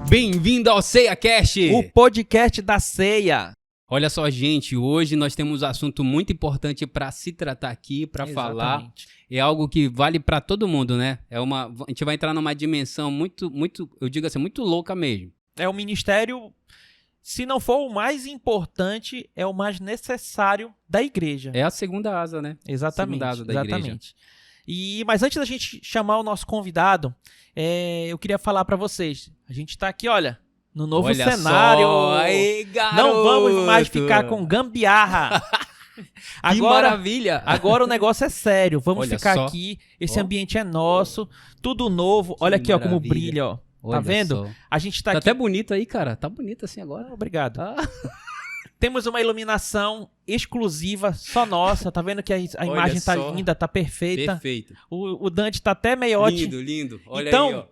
Bem-vindo ao CeiaCast! O podcast da ceia. Olha só, gente, hoje nós temos um assunto muito importante para se tratar aqui, para falar. É algo que vale para todo mundo, né? A gente vai entrar numa dimensão muito, eu digo assim, muito louca mesmo. É o ministério, se não for o mais importante, é o mais necessário da igreja. É a segunda asa, né? Exatamente. Segunda asa da igreja. Mas antes da gente chamar o nosso convidado, eu queria falar para vocês. A gente está aqui, olha, no novo cenário. Aí, garoto. Não vamos mais ficar com gambiarra. Que maravilha! Agora o negócio é sério. Vamos Olha ficar só. aqui. Esse ambiente é nosso. Tudo novo. Olha aqui, ó, como brilha, ó. Olha Tá vendo? só. A gente tá Tá aqui. até bonito aí, cara. Tá bonito assim agora. Obrigado. Ah. Temos uma iluminação exclusiva, só nossa. Tá vendo que a imagem tá só. linda, tá perfeita. Perfeito. O Dante tá até meiote. Lindo, lindo. Olha Então, aí, ó.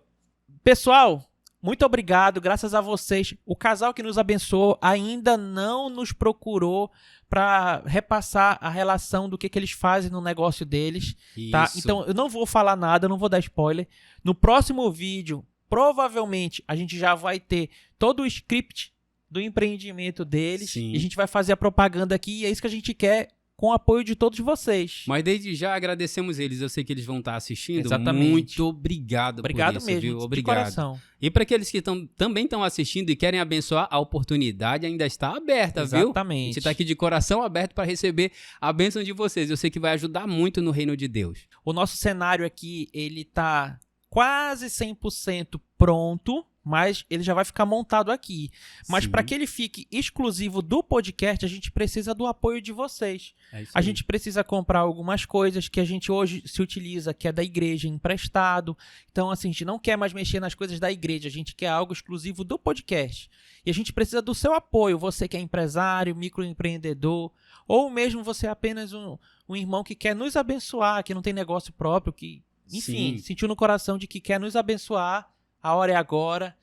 Pessoal, muito obrigado. Graças a vocês. O casal que nos abençoou ainda não nos procurou para repassar a relação do que eles fazem no negócio deles. Tá? Isso. Então, eu não vou falar nada, não vou dar spoiler. No próximo vídeo, provavelmente, a gente já vai ter todo o script do empreendimento deles. Sim. E a gente vai fazer a propaganda aqui. E é isso que a gente quer, com o apoio de todos vocês. Mas desde já agradecemos eles. Eu sei que eles vão estar assistindo. Exatamente. Muito obrigado por isso, mesmo, viu? de Obrigado. coração. E para aqueles que também estão assistindo e querem abençoar, a oportunidade ainda está aberta, viu? Exatamente. A gente está aqui de coração aberto para receber a bênção de vocês. Eu sei que vai ajudar muito no reino de Deus. O nosso cenário aqui, ele tá quase 100% pronto, mas ele já vai ficar montado aqui. Mas Sim. para que ele fique exclusivo do podcast, a gente precisa do apoio de vocês. É isso A aí. gente precisa comprar algumas coisas que a gente hoje se utiliza, que é da igreja, emprestado. Então, assim, a gente não quer mais mexer nas coisas da igreja, a gente quer algo exclusivo do podcast. E a gente precisa do seu apoio, você que é empresário, microempreendedor, ou mesmo você é apenas um irmão que quer nos abençoar, que não tem negócio próprio, que, enfim, Sim. sentiu no coração de que quer nos abençoar. A hora é agora.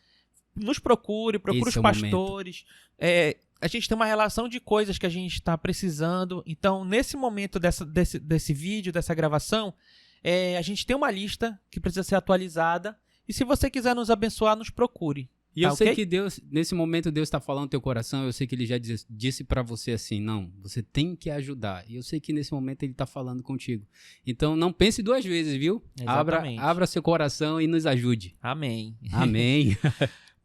Nos procure Esse os é o pastores. A gente tem uma relação de coisas que a gente está precisando. Então, nesse momento desse vídeo, dessa gravação, a gente tem uma lista que precisa ser atualizada. E se você quiser nos abençoar, nos procure. E eu Tá, sei ok? que Deus, nesse momento, Deus está falando no teu coração. Eu sei que Ele já disse para você assim, não, você tem que ajudar. E eu sei que nesse momento Ele está falando contigo. Então, não pense duas vezes, viu? Exatamente. Abra seu coração e nos ajude. Amém. Amém.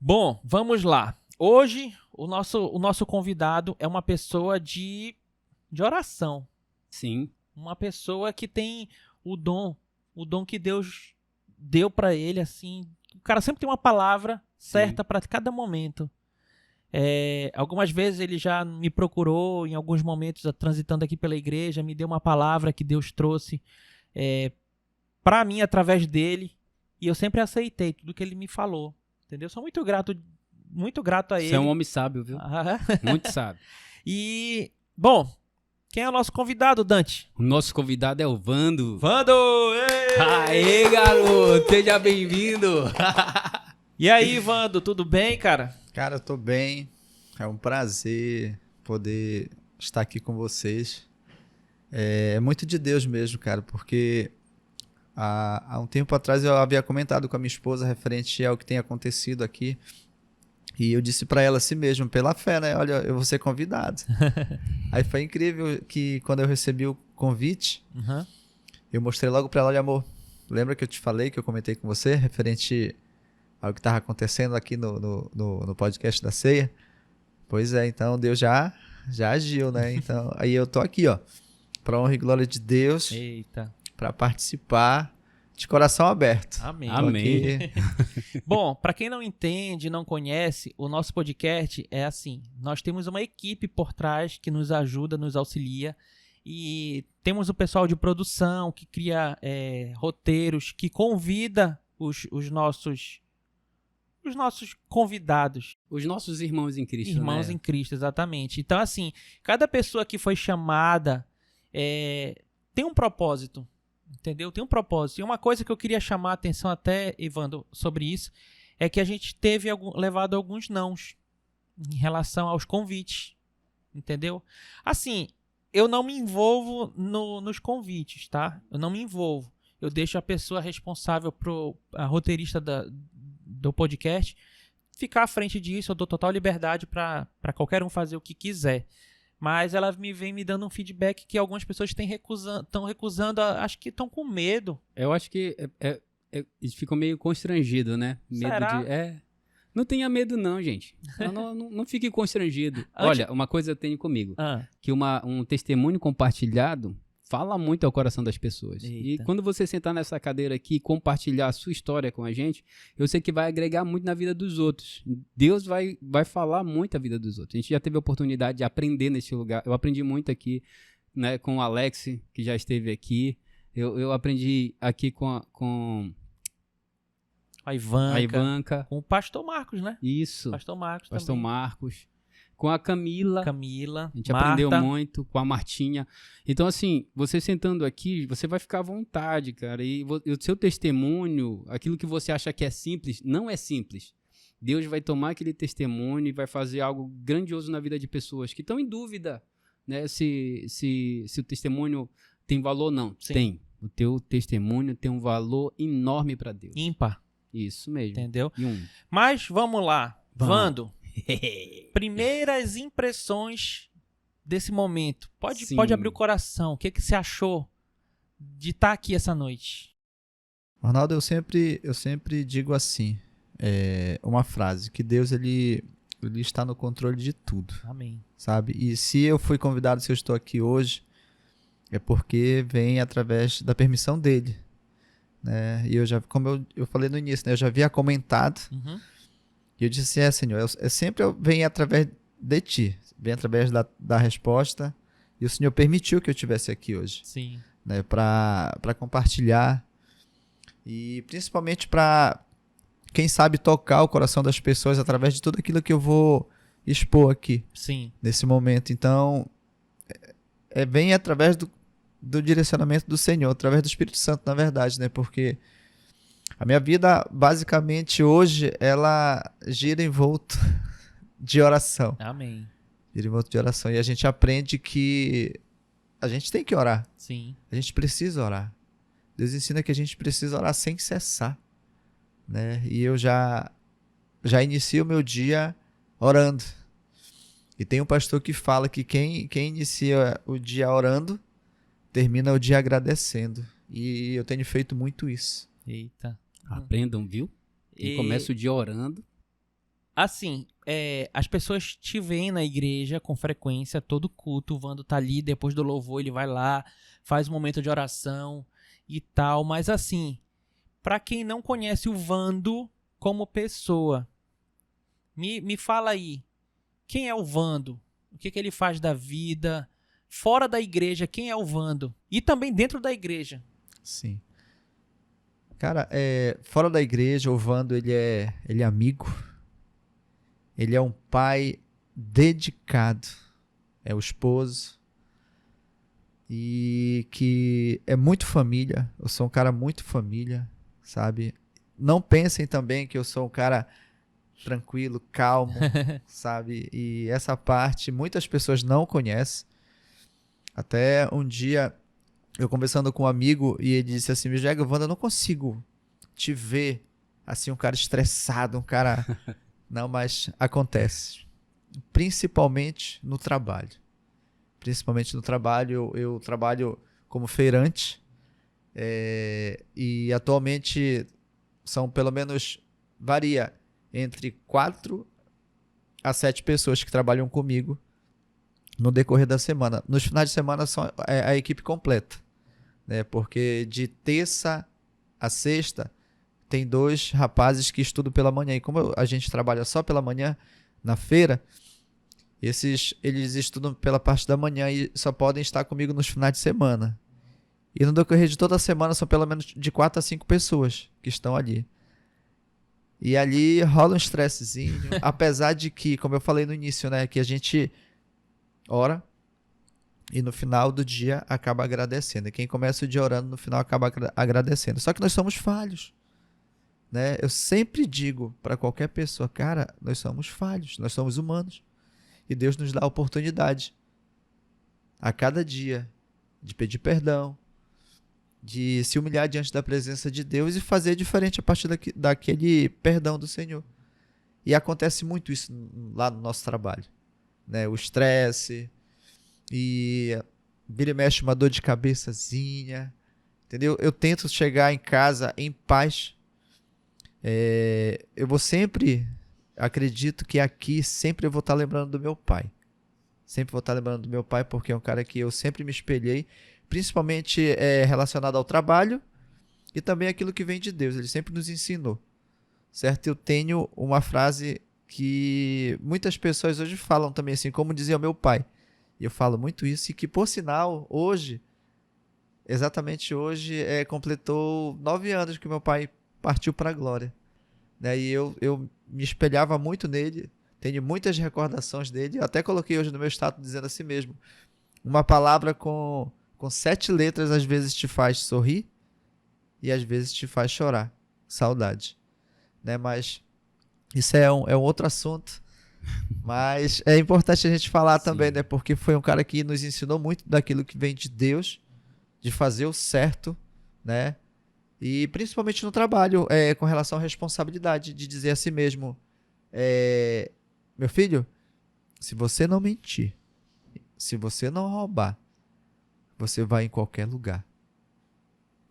Bom, vamos lá. Hoje, o nosso convidado é uma pessoa de oração. Sim. Uma pessoa que tem o dom que Deus deu para ele, assim. O cara sempre tem uma palavra certa para cada momento. Algumas vezes ele já me procurou, em alguns momentos, transitando aqui pela igreja, me deu uma palavra que Deus trouxe para mim através dele, e eu sempre aceitei tudo que ele me falou, entendeu? Sou muito grato a ele. Você é um homem sábio, viu? Muito sábio. E, bom, quem é o nosso convidado, Dante? O nosso convidado é o Vando. Vando! Aê, garoto! Seja bem-vindo! E aí, Vando, tudo bem, cara? Cara, eu tô bem. É um prazer poder estar aqui com vocês. É muito de Deus mesmo, cara, porque há um tempo atrás eu havia comentado com a minha esposa referente ao que tem acontecido aqui. E eu disse pra ela assim mesmo, pela fé, né? Olha, eu vou ser convidado. Aí foi incrível que quando eu recebi o convite, eu mostrei logo pra ela, olha, amor, lembra que eu te falei, que eu comentei com você, referente ao que estava acontecendo aqui no podcast da ceia? Pois é, então Deus já agiu, né? Então, aí eu tô aqui, ó, pra honra e glória de Deus, Eita. pra participar de coração aberto. Amém. Amém. Bom, para quem não entende, não conhece, o nosso podcast é assim. Nós temos uma equipe por trás que nos ajuda, nos auxilia. E temos o pessoal de produção que cria roteiros, que convida os nossos convidados. Os nossos irmãos em Cristo, Irmãos né? em Cristo, exatamente. Então, assim, cada pessoa que foi chamada tem um propósito. Entendeu? Tem um propósito. E uma coisa que eu queria chamar a atenção até, Evandro, sobre isso, é que a gente teve levado alguns nãos em relação aos convites. Entendeu? Assim, eu não me envolvo nos convites, tá? Eu não me envolvo. Eu deixo a pessoa responsável, a roteirista do podcast, ficar à frente disso, eu dou total liberdade para qualquer um fazer o que quiser. Mas ela vem me dando um feedback que algumas pessoas estão recusando, acho que estão com medo. Eu acho que eles ficam meio constrangidos, né? Medo Será? Não tenha medo não, gente. Não fique constrangido. Olha, uma coisa eu tenho comigo. Que um testemunho compartilhado fala muito ao coração das pessoas. Eita. E quando você sentar nessa cadeira aqui e compartilhar a sua história com a gente, eu sei que vai agregar muito na vida dos outros. Deus vai falar muito a vida dos outros. A gente já teve a oportunidade de aprender nesse lugar. Eu aprendi muito aqui, né, com o Alex, que já esteve aqui. Eu aprendi aqui com a Ivanka. Com o Pastor Marcos, né? Isso. Pastor Marcos Pastor também. Marcos. Com a Camila. A gente Marta. aprendeu muito. Com a Martinha. Então, assim, você sentando aqui, você vai ficar à vontade, cara. E o seu testemunho, aquilo que você acha que é simples, não é simples. Deus vai tomar aquele testemunho e vai fazer algo grandioso na vida de pessoas que estão em dúvida, né? Se o testemunho tem valor ou não. Sim. Tem. O teu testemunho tem um valor enorme para Deus. Ímpar. Isso mesmo. Entendeu? E Mas vamos lá. Vamos. Vando. Primeiras impressões desse momento. Pode abrir o coração. O que você achou de estar aqui essa noite? Ronaldo, eu sempre digo assim, uma frase, que Deus ele está no controle de tudo. Amém. Sabe? E se eu fui convidado, se eu estou aqui hoje, é porque vem através da permissão dele. Né? E eu já, como eu falei no início, né? Eu já havia comentado. Uhum. E eu disse, Senhor, sempre vem através de ti, vem através da resposta, e o Senhor permitiu que eu estivesse aqui hoje. Sim. Né, para compartilhar, e principalmente para, quem sabe, tocar o coração das pessoas através de tudo aquilo que eu vou expor aqui. Sim. Nesse momento. Então, vem através do direcionamento do Senhor, através do Espírito Santo, na verdade, né? Porque a minha vida, basicamente, hoje, ela gira em volta de oração. Amém. Gira em volta de oração. E a gente aprende que a gente tem que orar. Sim. A gente precisa orar. Deus ensina que a gente precisa orar sem cessar. Né? E eu já inicio o meu dia orando. E tem um pastor que fala que quem inicia o dia orando, termina o dia agradecendo. E eu tenho feito muito isso. Eita. Aprendam, viu? Quem começa o dia orando. Assim, as pessoas te veem na igreja com frequência, todo culto, o Vando tá ali, depois do louvor ele vai lá, faz um momento de oração e tal, mas assim, pra quem não conhece o Vando como pessoa, me fala aí, quem é o Vando? O que ele faz da vida? Fora da igreja, quem é o Vando? E também dentro da igreja. Sim. Cara, fora da igreja, o Vando, ele é amigo. Ele é um pai dedicado. É o esposo. E que é muito família. Eu sou um cara muito família, sabe? Não pensem também que eu sou um cara tranquilo, calmo, sabe? E essa parte muitas pessoas não conhecem. Até um dia, eu conversando com um amigo, e ele disse assim, Wanda, eu não consigo te ver assim, um cara estressado, um cara... Não, mas acontece. Principalmente no trabalho. Eu trabalho como feirante, e atualmente são pelo menos, varia entre 4 a 7 pessoas que trabalham comigo no decorrer da semana. Nos finais de semana são a equipe completa, né? Porque de terça a sexta tem 2 rapazes que estudam pela manhã. E como a gente trabalha só pela manhã na feira, eles estudam pela parte da manhã e só podem estar comigo nos finais de semana. E no decorrer de toda a semana são pelo menos de 4 a 5 pessoas que estão ali. E ali rola um estressezinho, apesar de que, como eu falei no início, né, que a gente ora e no final do dia acaba agradecendo. E quem começa o dia orando, no final acaba agradecendo. Só que nós somos falhos. Né? Eu sempre digo para qualquer pessoa, cara, nós somos falhos, nós somos humanos. E Deus nos dá a oportunidade a cada dia de pedir perdão, de se humilhar diante da presença de Deus e fazer diferente a partir daquele perdão do Senhor. E acontece muito isso lá no nosso trabalho, né? O estresse e vira e mexe uma dor de cabeçazinha, entendeu? Eu tento chegar em casa em paz. Eu vou sempre, acredito que aqui sempre eu vou estar lembrando do meu pai. Sempre vou estar lembrando do meu pai porque é um cara que eu sempre me espelhei, principalmente relacionado ao trabalho e também aquilo que vem de Deus. Ele sempre nos ensinou, certo? Eu tenho uma frase que muitas pessoas hoje falam também assim, como dizia o meu pai. E eu falo muito isso e que, por sinal, hoje, exatamente hoje, completou 9 anos que meu pai partiu para a glória. Né? E eu me espelhava muito nele, tenho muitas recordações dele, até coloquei hoje no meu status dizendo assim mesmo, uma palavra com 7 letras às vezes te faz sorrir e às vezes te faz chorar, saudade. Né? Mas isso é um outro assunto, mas é importante a gente falar também, né? Porque foi um cara que nos ensinou muito daquilo que vem de Deus, de fazer o certo, né? E principalmente no trabalho, com relação à responsabilidade, de dizer a si mesmo, meu filho, se você não mentir, se você não roubar, você vai em qualquer lugar.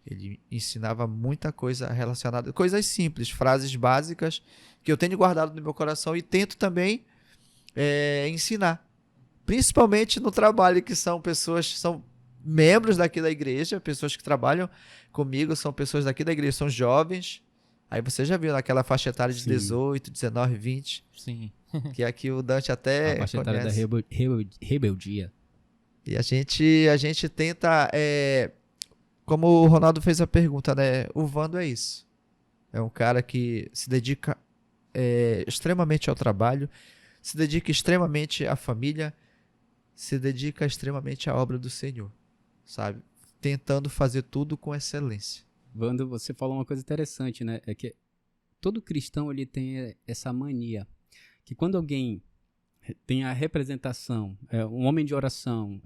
Ele ensinava muita coisa relacionada, coisas simples, frases básicas, que eu tenho guardado no meu coração e tento também ensinar. Principalmente no trabalho, que são pessoas, são membros daqui da igreja, pessoas que trabalham comigo, são pessoas daqui da igreja, são jovens. Aí você já viu naquela faixa etária de 18, 19, 20. Sim. Que aqui o Dante até a faixa etária da rebeldia. E a gente tenta, como o Ronaldo fez a pergunta, né? O Vando é isso. É um cara que se dedica extremamente ao trabalho, se dedica extremamente à família, se dedica extremamente à obra do Senhor, sabe? Tentando fazer tudo com excelência. Vando, você falou uma coisa interessante, né? É que todo cristão ele tem essa mania, que quando alguém tem a representação, um homem de oração,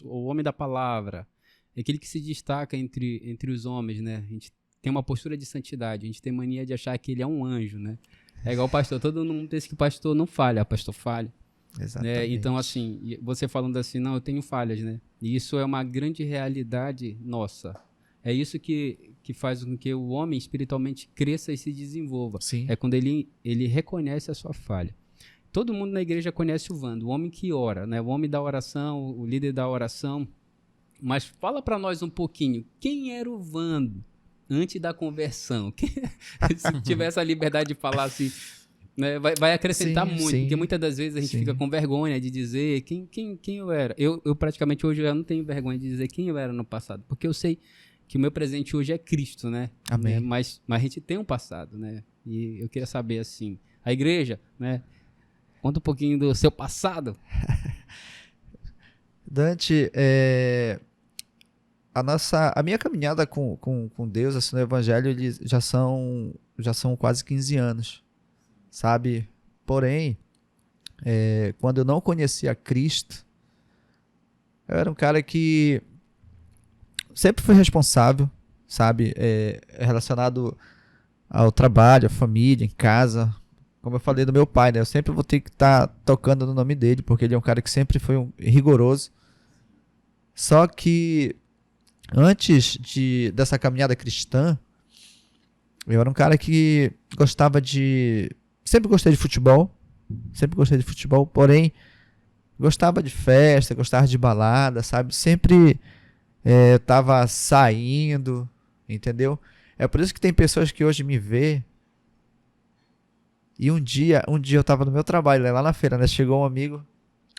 o homem da palavra, é aquele que se destaca entre os homens, né? A gente tem uma postura de santidade, a gente tem mania de achar que ele é um anjo, né? É igual o pastor, todo mundo pensa que o pastor não falha, o pastor falha. Exatamente. Né? Então, assim, você falando assim, não, eu tenho falhas, né? E isso é uma grande realidade nossa. É isso que faz com que o homem espiritualmente cresça e se desenvolva. Sim. É quando ele reconhece a sua falha. Todo mundo na igreja conhece o Vando, o homem que ora, né? O homem da oração, o líder da oração. Mas fala para nós um pouquinho, quem era o Vando antes da conversão? Se tivesse a liberdade de falar assim, né, vai acrescentar muito, porque muitas das vezes a gente fica com vergonha de dizer quem eu era. Eu praticamente hoje eu não tenho vergonha de dizer quem eu era no passado, porque eu sei que o meu presente hoje é Cristo, né? Amém. Mas a gente tem um passado, né? E eu queria saber, assim, a igreja, né? Conta um pouquinho do seu passado. Dante, a minha caminhada com Deus, assim, no Evangelho, eles já são quase 15 anos, sabe? Porém, quando eu não conhecia Cristo, eu era um cara que sempre fui responsável, sabe? Relacionado ao trabalho, à família, em casa. Como eu falei do meu pai, né? Eu sempre vou ter que estar tocando no nome dele, porque ele é um cara que sempre foi rigoroso. Só que antes dessa caminhada cristã, eu era um cara que sempre gostei de futebol, porém gostava de festa, gostava de balada, sabe? Sempre tava saindo, entendeu? É por isso que tem pessoas que hoje me vê. E um dia eu tava no meu trabalho, lá na feira, né? Chegou um amigo,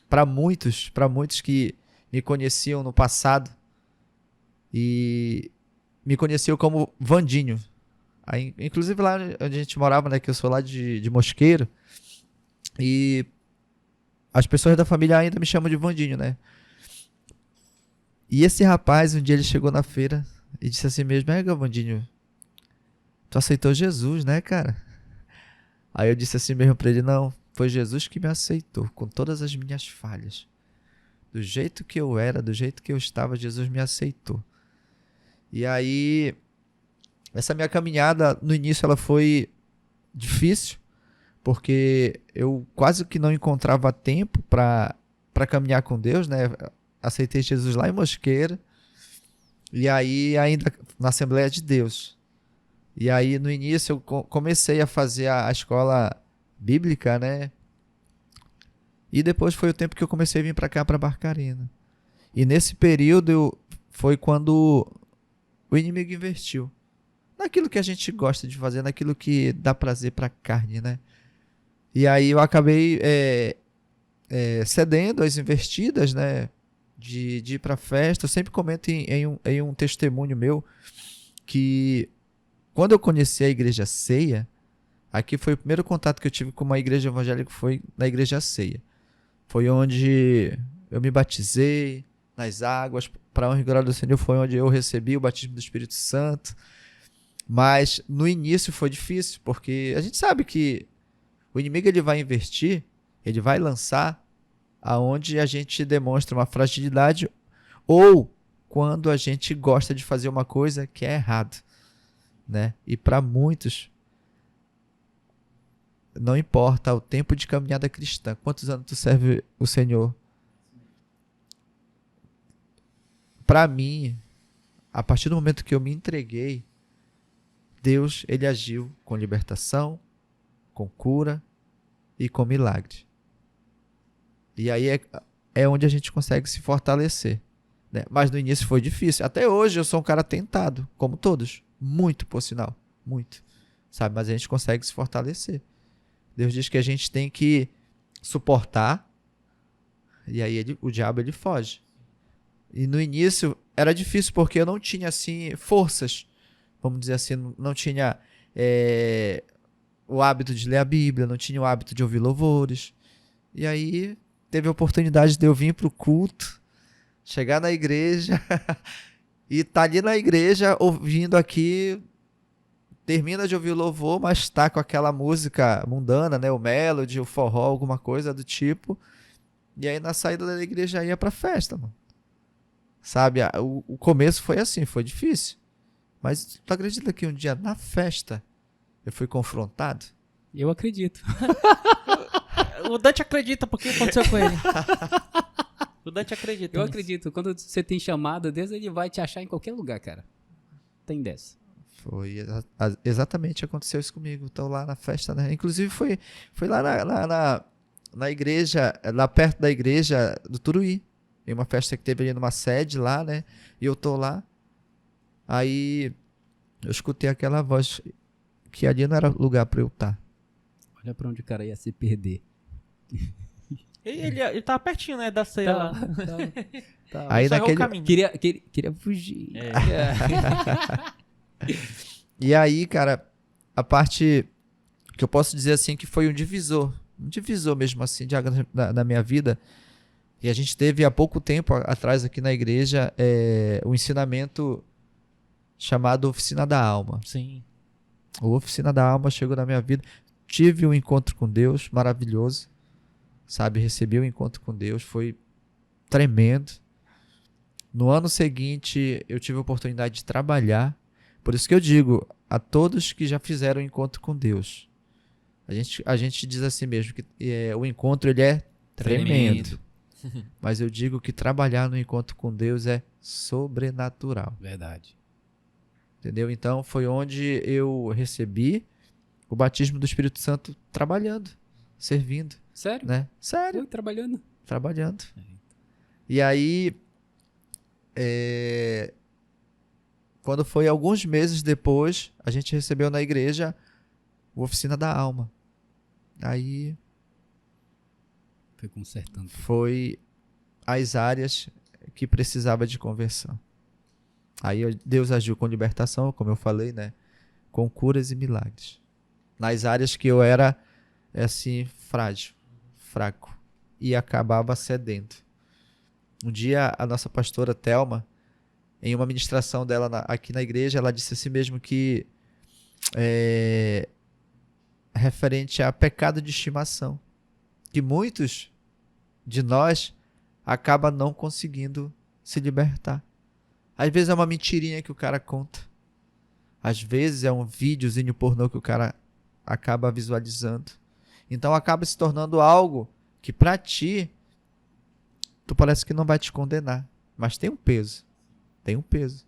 para muitos que me conheciam no passado, e me conheciam como Vandinho. Aí, inclusive lá onde a gente morava, né? Que eu sou lá de Mosqueiro, e as pessoas da família ainda me chamam de Vandinho, né? E esse rapaz, um dia ele chegou na feira e disse assim mesmo: Vandinho, tu aceitou Jesus, né, cara? Aí eu disse assim mesmo pra ele: não, foi Jesus que me aceitou, com todas as minhas falhas. Do jeito que eu era, do jeito que eu estava, Jesus me aceitou. E aí, essa minha caminhada, no início ela foi difícil, porque eu quase que não encontrava tempo para caminhar com Deus, né? Aceitei Jesus lá em Mosqueira, e aí ainda na Assembleia de Deus. E aí no início eu comecei a fazer a escola bíblica, né? E depois foi o tempo que eu comecei a vir para cá, para Barcarena. E nesse período foi quando o inimigo investiu naquilo que a gente gosta de fazer, naquilo que dá prazer para a carne, né? E aí eu acabei cedendo às investidas, né? De ir para festa. Eu sempre comento em um testemunho meu que quando eu conheci a Igreja Ceia, aqui foi o primeiro contato que eu tive com uma igreja evangélica, foi na Igreja Ceia. Foi onde eu me batizei nas águas, para honra e glória do Senhor, foi onde eu recebi o batismo do Espírito Santo. Mas no início foi difícil, porque a gente sabe que o inimigo ele vai investir, ele vai lançar aonde a gente demonstra uma fragilidade ou quando a gente gosta de fazer uma coisa que é errado, né? E para muitos, não importa o tempo de caminhada cristã, quantos anos tu serve o Senhor, para mim, a partir do momento que eu me entreguei, Deus, ele agiu com libertação, com cura e com milagre. E aí é onde a gente consegue se fortalecer, né? Mas no início foi difícil. Até hoje eu sou um cara tentado, como todos. Muito, por sinal. Muito. Sabe? Mas a gente consegue se fortalecer. Deus diz que a gente tem que suportar, e aí o diabo ele foge. E no início era difícil porque eu não tinha assim forças, vamos dizer assim, não tinha o hábito de ler a Bíblia, não tinha o hábito de ouvir louvores. E aí teve a oportunidade de eu vir para o culto, chegar na igreja e estar ali na igreja ouvindo aqui, termina de ouvir o louvor, mas está com aquela música mundana, né? O melody, o forró, alguma coisa do tipo. E aí na saída da igreja ia para festa, mano. Sabe, o começo foi assim, foi difícil. Mas tu acredita que um dia na festa eu fui confrontado? Eu acredito. O Dante acredita porque aconteceu com ele. O Dante acredita. Eu nisso. acredito. Quando você tem chamada, Deus ele vai te achar em qualquer lugar, cara. Tem dessa. Foi exatamente, aconteceu isso comigo. Estou lá na festa, né? Inclusive foi lá na igreja, lá perto da igreja do Turuí. Em uma festa que teve ali numa sede lá, né? E eu tô lá. Aí eu escutei aquela voz que ali não era lugar para eu estar. Olha pra onde o cara ia se perder. Ele tava pertinho, né? Da ceia lá. Tá. Aí Só errou o naquele caminho. Queria fugir. E aí, cara, a parte que eu posso dizer assim que foi um divisor mesmo assim de água na minha vida. E a gente teve há pouco tempo atrás aqui na igreja um ensinamento chamado Oficina da Alma. Sim. O Oficina da Alma chegou na minha vida. Tive um encontro com Deus maravilhoso, sabe? Recebi um encontro com Deus, foi tremendo. No ano seguinte, eu tive a oportunidade de trabalhar. Por isso que eu digo a todos que já fizeram um encontro com Deus. A gente diz assim mesmo, que o encontro ele é tremendo. Mas eu digo que trabalhar no encontro com Deus é sobrenatural. Verdade. Entendeu? Então foi onde eu recebi o batismo do Espírito Santo trabalhando, servindo. Sério? Né? Sério. Foi trabalhando. Trabalhando. E aí, quando foi alguns meses depois, a gente recebeu na igreja a Oficina da Alma. Aí Foi consertando. foi as áreas que precisava de conversão. Aí Deus agiu com libertação, como eu falei, né? Com curas e milagres. Nas áreas que eu era, assim, frágil, fraco. E acabava cedendo. Um dia, a nossa pastora Thelma, em uma ministração dela aqui na igreja, ela disse assim mesmo que referente a pecado de estimação, que muitos de nós acabam não conseguindo se libertar. Às vezes é uma mentirinha que o cara conta. Às vezes é um videozinho pornô que o cara acaba visualizando. Então acaba se tornando algo que pra ti, tu parece que não vai te condenar, mas tem um peso. Tem um peso.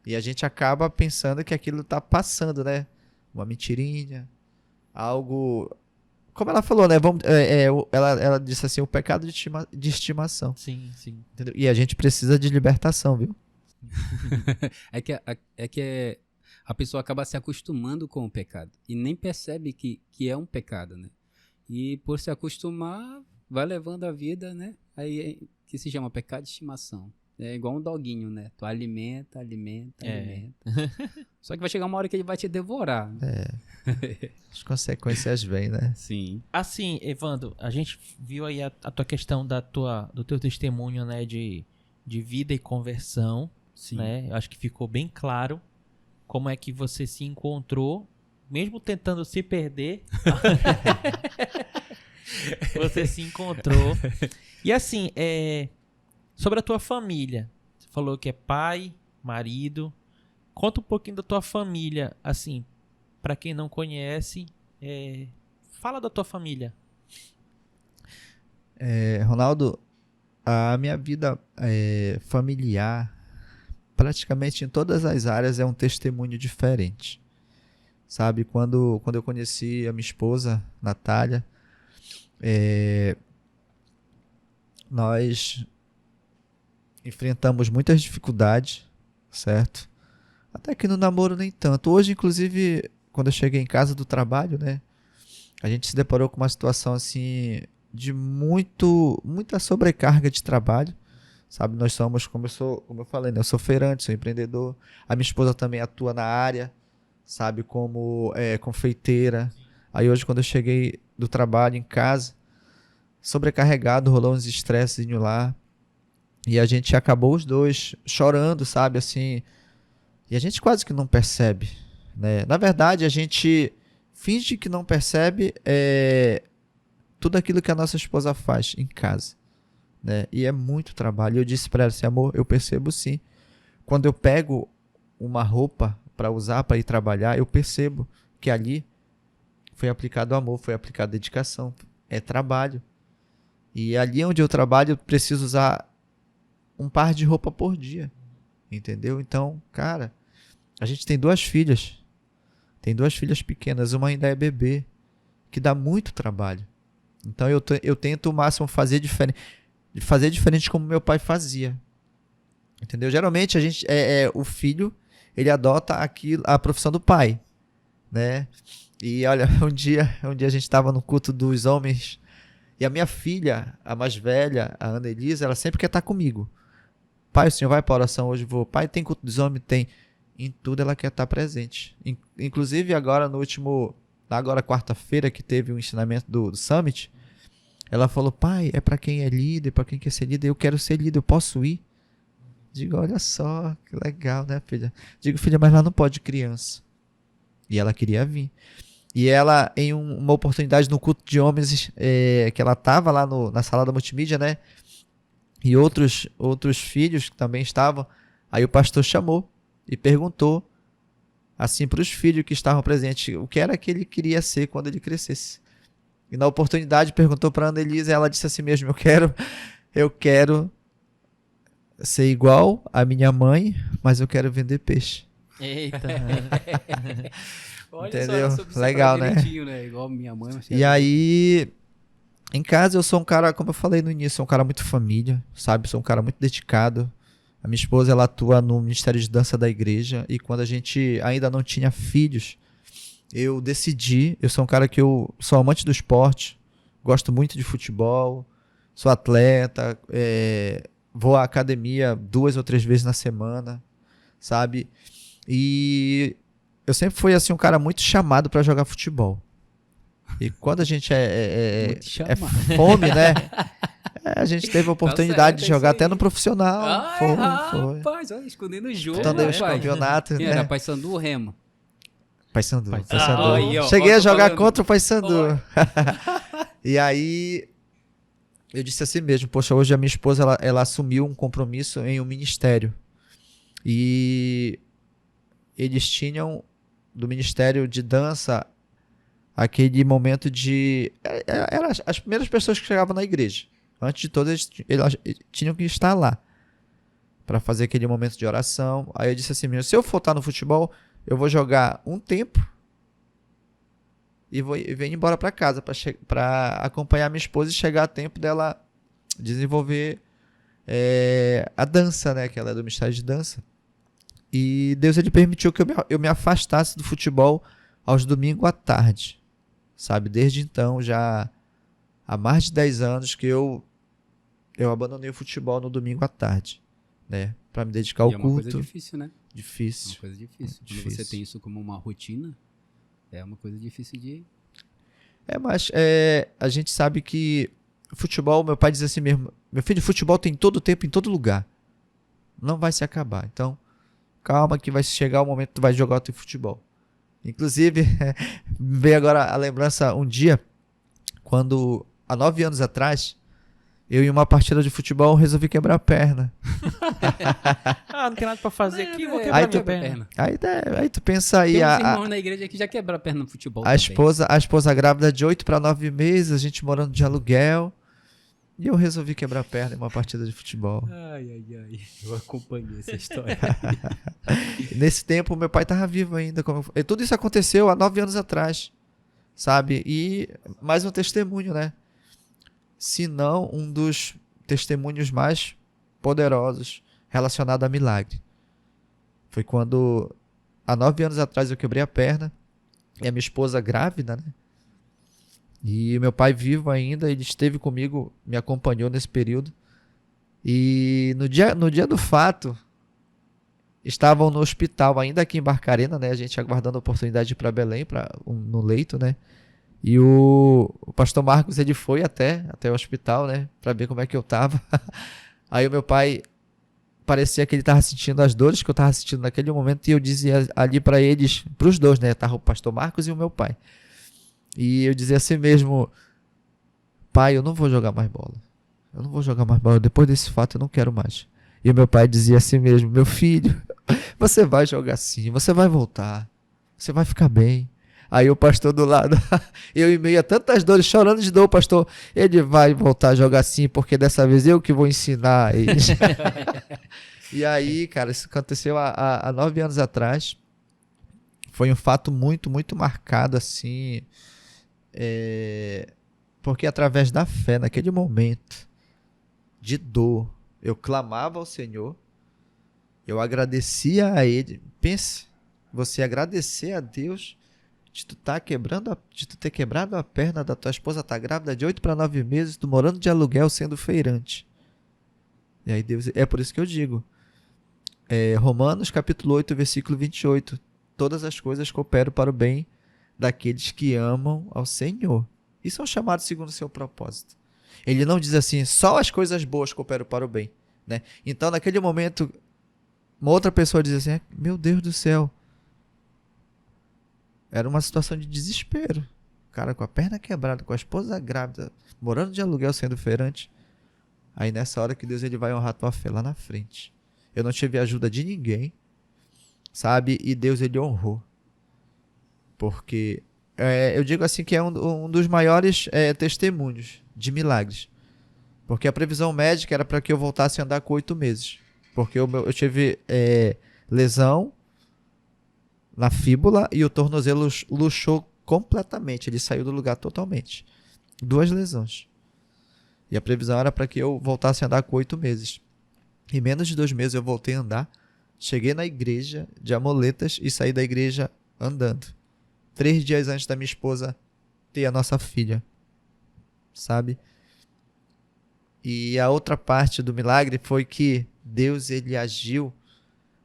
E a gente acaba pensando que aquilo tá passando, né? Uma mentirinha, algo... Como ela falou, né? Ela disse assim, o pecado de estimação. Sim, sim. Entendeu? E a gente precisa de libertação, viu? É que a pessoa acaba se acostumando com o pecado e nem percebe que é um pecado, né? E por se acostumar, vai levando a vida, né? Aí que se chama pecado de estimação. É igual um doguinho, né? Tu alimenta. Só que vai chegar uma hora que ele vai te devorar. As consequências vêm, né? Sim. Assim, Evandro, a gente viu aí a tua questão do teu testemunho, né, de vida e conversão. Sim. Né? Eu acho que ficou bem claro como é que você se encontrou, mesmo tentando se perder. Você se encontrou. E assim, sobre a tua família. Você falou que é pai, marido. Conta um pouquinho da tua família, assim, para quem não conhece. Fala da tua família. Ronaldo, a minha vida familiar, praticamente em todas as áreas, é um testemunho diferente. Sabe, quando eu conheci a minha esposa, Natália, nós enfrentamos muitas dificuldades, certo? Até que no namoro nem tanto. Hoje, inclusive, quando eu cheguei em casa do trabalho, né, a gente se deparou com uma situação assim de muita sobrecarga de trabalho, sabe? Nós somos, como eu falei, né, eu sou feirante, sou empreendedor. A minha esposa também atua na área, sabe, como confeiteira. Aí hoje, quando eu cheguei do trabalho em casa, sobrecarregado, rolou uns estresses lá. E a gente acabou os dois chorando, sabe, assim. E a gente quase que não percebe, né? Na verdade, a gente finge que não percebe tudo aquilo que a nossa esposa faz em casa, né? E é muito trabalho. Eu disse para ela assim, amor, eu percebo sim. Quando eu pego uma roupa para usar, para ir trabalhar, eu percebo que ali foi aplicado amor, foi aplicada dedicação, é trabalho. E ali onde eu trabalho, eu preciso usar um par de roupa por dia, entendeu? Então, cara, a gente tem 2 filhas, pequenas, uma ainda é bebê, que dá muito trabalho. Então eu tento o máximo fazer diferente como meu pai fazia, entendeu? Geralmente a gente o filho, ele adota a profissão do pai, né? E olha, um dia a gente estava no culto dos homens e a minha filha, a mais velha, a Ana Elisa, ela sempre quer estar comigo. Pai, o senhor vai para a oração hoje? Vou. Pai, tem culto dos homens? Tem. Em tudo ela quer estar presente. Inclusive agora agora quarta-feira que teve o ensinamento do Summit, ela falou, pai, é para quem é líder, para quem quer ser líder, eu quero ser líder, eu posso ir? Digo, olha só, que legal, né, filha? Digo, filha, mas lá não pode criança. E ela queria vir. E ela, em uma oportunidade no culto de homens, que ela estava lá na sala da multimídia, né? E outros filhos que também estavam, aí o pastor chamou e perguntou assim para os filhos que estavam presentes o que era que ele queria ser quando ele crescesse. E na oportunidade perguntou para a Ana Elisa e ela disse assim mesmo, eu quero ser igual a minha mãe, mas eu quero vender peixe. Eita. Olha entendeu? Só, legal, né? Igual minha mãe. E aí, em casa eu sou um cara, como eu falei no início, sou um cara muito família, sabe? Sou um cara muito dedicado. A minha esposa, ela atua no Ministério de Dança da igreja e quando a gente ainda não tinha filhos, eu sou um cara que eu sou amante do esporte, gosto muito de futebol, sou atleta, vou à academia 2 ou 3 vezes na semana, sabe? E eu sempre fui assim um cara muito chamado para jogar futebol. E quando a gente é fome, né? A gente teve a oportunidade de jogar até no profissional. Foi. Rapaz, olha, escondendo o jogo. Então deu os campeonatos, né? Era Paysandu ou Remo? Paysandu. Aí, ó, cheguei a jogar contra o Paysandu. E aí eu disse assim mesmo, poxa, hoje a minha esposa ela assumiu um compromisso em um ministério. E eles tinham do Ministério de Dança aquele momento de... Eram as primeiras pessoas que chegavam na igreja. Antes de todas, eles tinham que estar lá para fazer aquele momento de oração. Aí eu disse assim, se eu for estar no futebol, eu vou jogar um tempo e venho embora para casa para acompanhar minha esposa e chegar a tempo dela desenvolver a dança, né? Que ela é do Ministério de Dança. E Deus, ele permitiu que eu me afastasse do futebol aos domingos à tarde. Sabe? Desde então, já há mais de 10 anos que eu abandonei o futebol no domingo à tarde, né? Para me dedicar ao culto. É uma coisa difícil, né? Difícil. É uma coisa difícil. Quando você tem isso como uma rotina, é uma coisa difícil de... Mas a gente sabe que futebol, meu pai diz assim mesmo, meu filho, futebol tem todo tempo, em todo lugar. Não vai se acabar. Então, calma que vai chegar o momento que tu vai jogar o teu futebol. Inclusive, veio agora a lembrança um dia, quando, há 9 anos atrás, eu em uma partida de futebol resolvi quebrar a perna. Não tem nada pra fazer aqui, vou quebrar minha perna. Aí tu pensa aí... Tem uns irmãos na igreja que já quebraram a perna no futebol a esposa grávida de 8 para 9 meses, a gente morando de aluguel. E eu resolvi quebrar a perna em uma partida de futebol. Ai. Eu acompanhei essa história. Nesse tempo, meu pai estava vivo ainda. E tudo isso aconteceu há 9 anos atrás, sabe? E mais um testemunho, né? Se não um dos testemunhos mais poderosos relacionado a milagre. Foi quando, há 9 anos atrás, eu quebrei a perna. E a minha esposa grávida, né? E meu pai vivo ainda, ele esteve comigo, me acompanhou nesse período. E no dia do fato, estavam no hospital, ainda aqui em Barcarena, né? A gente aguardando a oportunidade de ir para Belém, no leito, né? E o pastor Marcos, ele foi até o hospital, né? Para ver como é que eu tava. Aí o meu pai, parecia que ele estava sentindo as dores que eu estava sentindo naquele momento. E eu dizia ali para eles, para os dois, né? Tava o pastor Marcos e o meu pai. E eu dizia assim mesmo, pai, eu não vou jogar mais bola. Eu não vou jogar mais bola. Depois desse fato, eu não quero mais. E o meu pai dizia assim mesmo, meu filho, você vai jogar sim, você vai voltar. Você vai ficar bem. Aí o pastor do lado, eu em meio a tantas dores, chorando de dor, pastor, ele vai voltar a jogar sim, porque dessa vez eu que vou ensinar eles. E aí, cara, isso aconteceu há 9 anos atrás. Foi um fato muito, muito marcado, assim... porque através da fé, naquele momento de dor, eu clamava ao Senhor, eu agradecia a Ele. Pense, você agradecer a Deus de tu ter quebrado a perna da tua esposa, tá grávida de 8 para 9 meses, tu morando de aluguel, sendo feirante. E aí Deus, é por isso que eu digo, Romanos capítulo 8, versículo 28, todas as coisas cooperam para o bem daqueles que amam ao Senhor e são chamados segundo o seu propósito. Ele não diz assim, só as coisas boas cooperam para o bem, né? Então, naquele momento, uma outra pessoa diz assim, meu Deus do céu, era uma situação de desespero. O cara com a perna quebrada, com a esposa grávida, morando de aluguel, sendo feirante. Aí nessa hora que Deus ele vai honrar tua fé lá na frente. Eu não tive ajuda de ninguém, sabe? E Deus ele honrou. Porque eu digo assim que é um dos maiores testemunhos de milagres. Porque a previsão médica era para que eu voltasse a andar com 8 meses. Porque eu tive lesão na fíbula e o tornozelo luxou completamente. Ele saiu do lugar totalmente. 2 lesões. E a previsão era para que eu voltasse a andar com 8 meses. Em menos de 2 meses eu voltei a andar. Cheguei na igreja de amuletas e saí da igreja andando. 3 dias antes da minha esposa ter a nossa filha. Sabe? E a outra parte do milagre foi que Deus ele agiu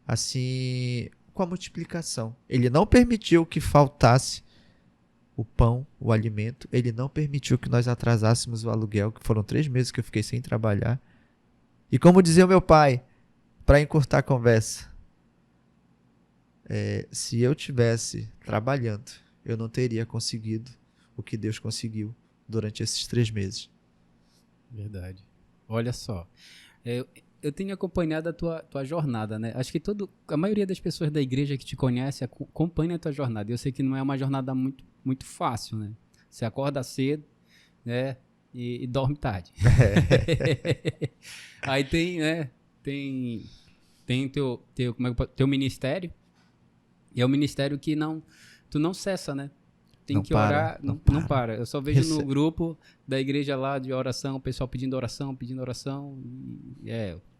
assim com a multiplicação. Ele não permitiu que faltasse o pão, o alimento. Ele não permitiu que nós atrasássemos o aluguel, que foram 3 meses que eu fiquei sem trabalhar. E como dizia o meu pai, para encurtar a conversa, se eu tivesse trabalhando, eu não teria conseguido o que Deus conseguiu durante esses 3 meses. Verdade. Olha só, eu tenho acompanhado a tua jornada, né? Acho que a maioria das pessoas da igreja que te conhece acompanha a tua jornada. Eu sei que não é uma jornada muito, muito fácil, né? Você acorda cedo, né? E dorme tarde. Aí tem, né? Tem teu ministério. E é um ministério que tu não cessa, né? Tem Não que para, orar, não não para. Eu só vejo no Recebe. grupo da igreja lá de oração, o pessoal pedindo oração.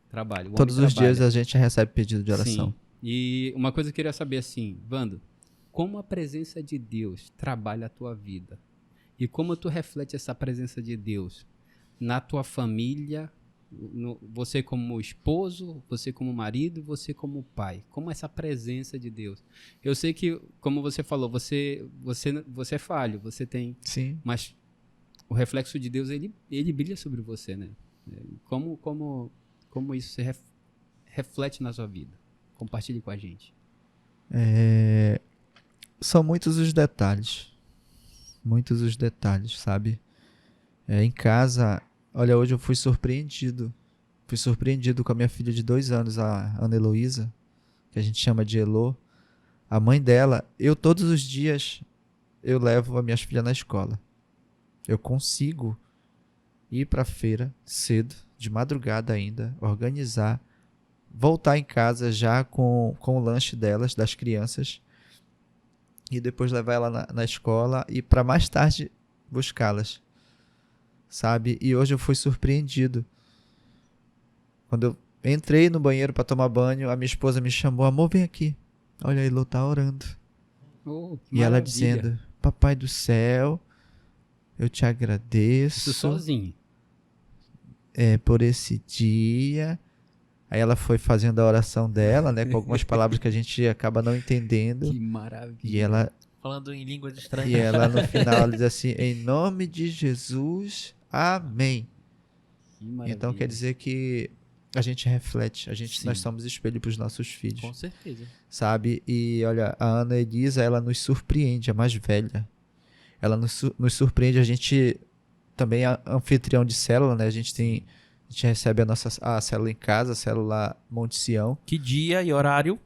Trabalho. O Todos homem os trabalha. dias a gente recebe pedido de oração. Sim. E uma coisa que eu queria saber assim, Vando, como a presença de Deus trabalha a tua vida? E como tu reflete essa presença de Deus na tua família, você como esposo, você como marido, você como pai? Como essa presença de Deus? Eu sei que, como você falou, você é falho, você tem... Sim. Mas o reflexo de Deus, ele brilha sobre você, né? Como isso se reflete na sua vida? Compartilhe com a gente. São muitos os detalhes. Muitos os detalhes, sabe? Em casa, olha, hoje eu fui surpreendido. Fui surpreendido com a minha filha de 2 anos, a Ana Heloísa, que a gente chama de Elô. A mãe dela, todos os dias, eu levo as minhas filhas na escola. Eu consigo ir para a feira cedo, de madrugada ainda, organizar, voltar em casa já com o lanche delas, das crianças, e depois levar ela na escola e para mais tarde buscá-las, sabe? E hoje eu fui surpreendido. Quando eu entrei no banheiro para tomar banho, a minha esposa me chamou: amor, vem aqui. Olha, a Elô tá orando. Oh, e ela dizendo: papai do céu, eu te agradeço. Isso sozinho. Por esse dia. Aí ela foi fazendo a oração dela, né? Com algumas palavras que a gente acaba não entendendo. Que maravilha. E ela... Falando em línguas estranhas. E ela no final ela diz assim: em nome de Jesus, amém. Que maravilha. Então quer dizer que a gente reflete, Sim. nós somos espelho para os nossos filhos. Com certeza. Sabe? E olha, a Ana Elisa, ela nos surpreende, a mais velha. Ela nos surpreende, a gente também é anfitrião de célula, né? A gente recebe a célula em casa, a célula Monte Sião. Que dia e horário?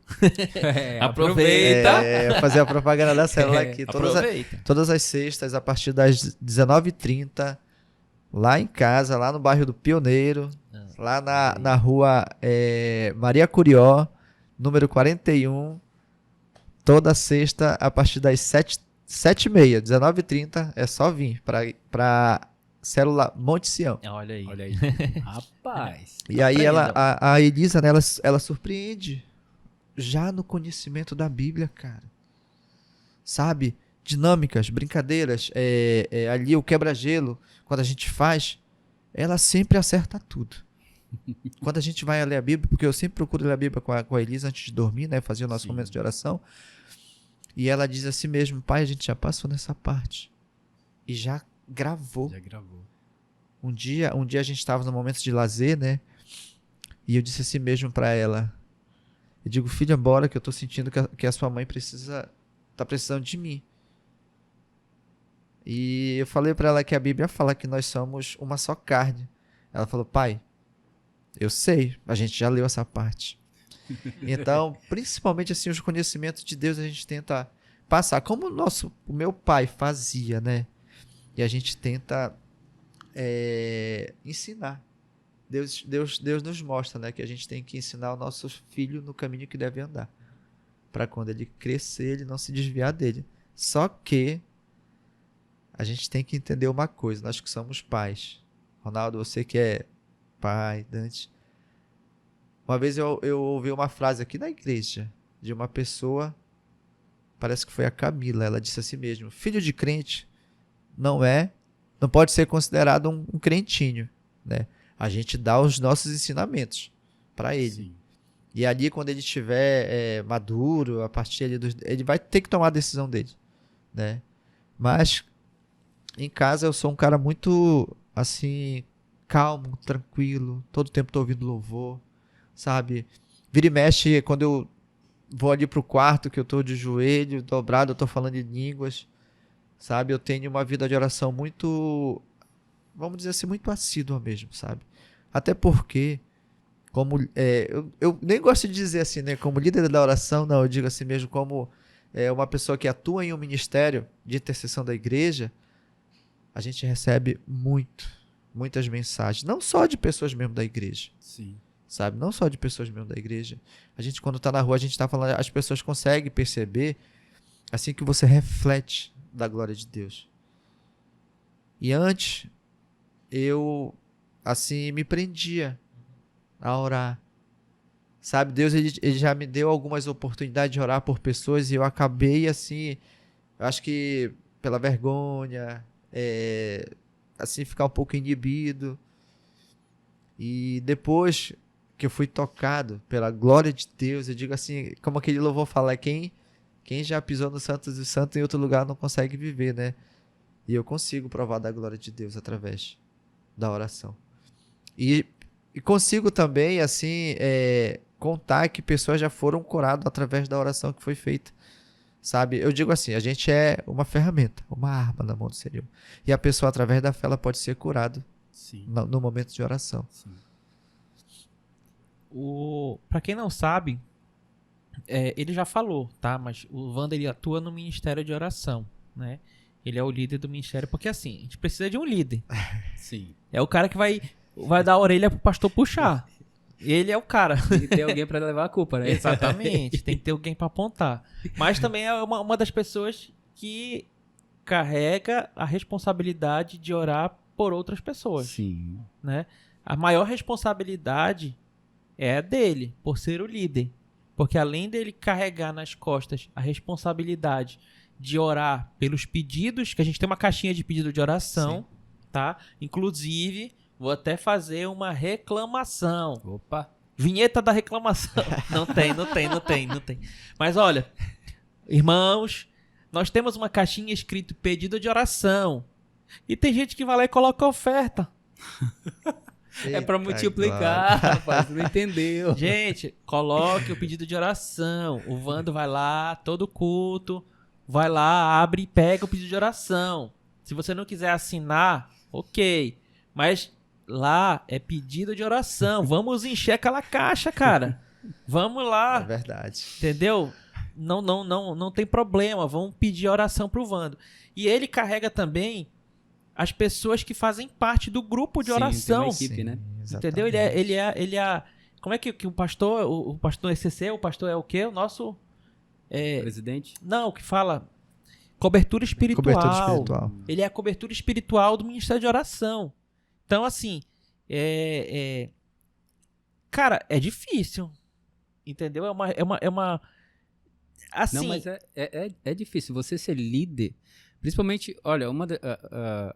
Aproveita. Fazer a propaganda da célula aqui. Aproveita. Todas as sextas, a partir das 19h30, lá em casa, lá no bairro do Pioneiro, lá na rua Maria Curió, número 41. Toda sexta, a partir das 7h30, 19h30, é só vir para célula Monte Sião. Olha aí. Rapaz. E aí a Elisa, né, ela surpreende já no conhecimento da Bíblia, cara. Sabe? Dinâmicas, brincadeiras, ali o quebra-gelo, quando a gente faz, ela sempre acerta tudo. Quando a gente vai ler a Bíblia, porque eu sempre procuro ler a Bíblia com a Elisa antes de dormir, né, fazer o nosso momento de oração, e ela diz assim mesmo: pai, a gente já passou nessa parte. E já gravou. Um dia a gente estava no momento de lazer, né? E eu disse assim mesmo para ela: eu digo, filha, bora, que eu tô sentindo que a sua mãe tá precisando de mim. E eu falei para ela que a Bíblia fala que nós somos uma só carne. Ela falou: pai, eu sei, a gente já leu essa parte. Então, principalmente assim, os conhecimentos de Deus a gente tenta passar, como o meu pai fazia, né? E a gente tenta ensinar. Deus nos mostra, né, que a gente tem que ensinar o nosso filho no caminho que deve andar, para quando ele crescer, ele não se desviar dele. Só que a gente tem que entender uma coisa: nós que somos pais. Ronaldo, você que é pai, Dante. Uma vez eu ouvi uma frase aqui na igreja de uma pessoa, parece que foi a Camila. Ela disse assim mesmo: filho de crente não pode ser considerado um crentinho, né? A gente dá os nossos ensinamentos para ele. Sim. E ali, quando ele estiver maduro, a partir ali ele vai ter que tomar a decisão dele, né? Mas em casa eu sou um cara muito assim, calmo, tranquilo, todo tempo tô ouvindo louvor, sabe? Vira e mexe, quando eu vou ali pro quarto, que eu tô de joelho dobrado, eu tô falando em línguas, sabe? Eu tenho uma vida de oração muito, vamos dizer assim, muito assídua mesmo, sabe? Até porque como eu nem gosto de dizer assim, né, como líder da oração, não, eu digo assim mesmo como uma pessoa que atua em um ministério de intercessão da igreja, a gente recebe muitas mensagens, não só de pessoas mesmo da igreja. Sim. Sabe? Não só de pessoas mesmo da igreja. A gente, quando tá na rua, a gente tá falando, as pessoas conseguem perceber assim que você reflete da glória de Deus. E antes, eu, assim, me prendia a orar. Sabe? Deus, ele já me deu algumas oportunidades de orar por pessoas e eu acabei, assim, eu acho que pela vergonha, assim, ficar um pouco inibido. E depois que eu fui tocado pela glória de Deus, eu digo assim, como aquele louvor fala, quem já pisou no Santos dos Santos em outro lugar não consegue viver, né? E eu consigo provar da glória de Deus através da oração. E consigo também, assim, contar que pessoas já foram curadas através da oração que foi feita. Sabe? Eu digo assim, a gente é uma ferramenta, uma arma na mão do Senhor. E a pessoa, através da fé, ela pode ser curada no momento de oração. Sim. Pra quem não sabe, ele já falou, tá? Mas o Wander, ele atua no Ministério de Oração, né? Ele é o líder do ministério, porque assim, a gente precisa de um líder. Sim. É o cara que vai dar a orelha pro pastor puxar. Ele é o cara. E tem alguém pra levar a culpa, né? Exatamente, tem que ter alguém pra apontar. Mas também é uma das pessoas que carrega a responsabilidade de orar por outras pessoas. Sim. Né? A maior responsabilidade é a dele, por ser o líder. Porque além dele carregar nas costas a responsabilidade de orar pelos pedidos, que a gente tem uma caixinha de pedido de oração, sim, tá? Inclusive, vou até fazer uma reclamação. Opa! Vinheta da reclamação. Não tem. Mas olha, irmãos, nós temos uma caixinha escrito pedido de oração. E tem gente que vai lá e coloca oferta. É pra multiplicar, rapaz, não entendeu. Gente, coloque o pedido de oração. O Vando vai lá, todo culto, vai lá, abre e pega o pedido de oração. Se você não quiser assinar, ok. Mas lá é pedido de oração. Vamos encher aquela caixa, cara. Vamos lá. É verdade. Entendeu? Não tem problema. Vamos pedir oração pro Vando. E ele carrega também as pessoas que fazem parte do grupo de oração. Tem uma equipe, né? Entendeu? Ele é como é que o pastor, o pastor ECC, o pastor é o quê? O nosso presidente? Não, o que fala cobertura espiritual. Cobertura espiritual. Ele é a cobertura espiritual do Ministério de Oração. Então, assim, cara, é difícil. Entendeu? É uma assim, não, mas é difícil você ser líder. Principalmente, olha,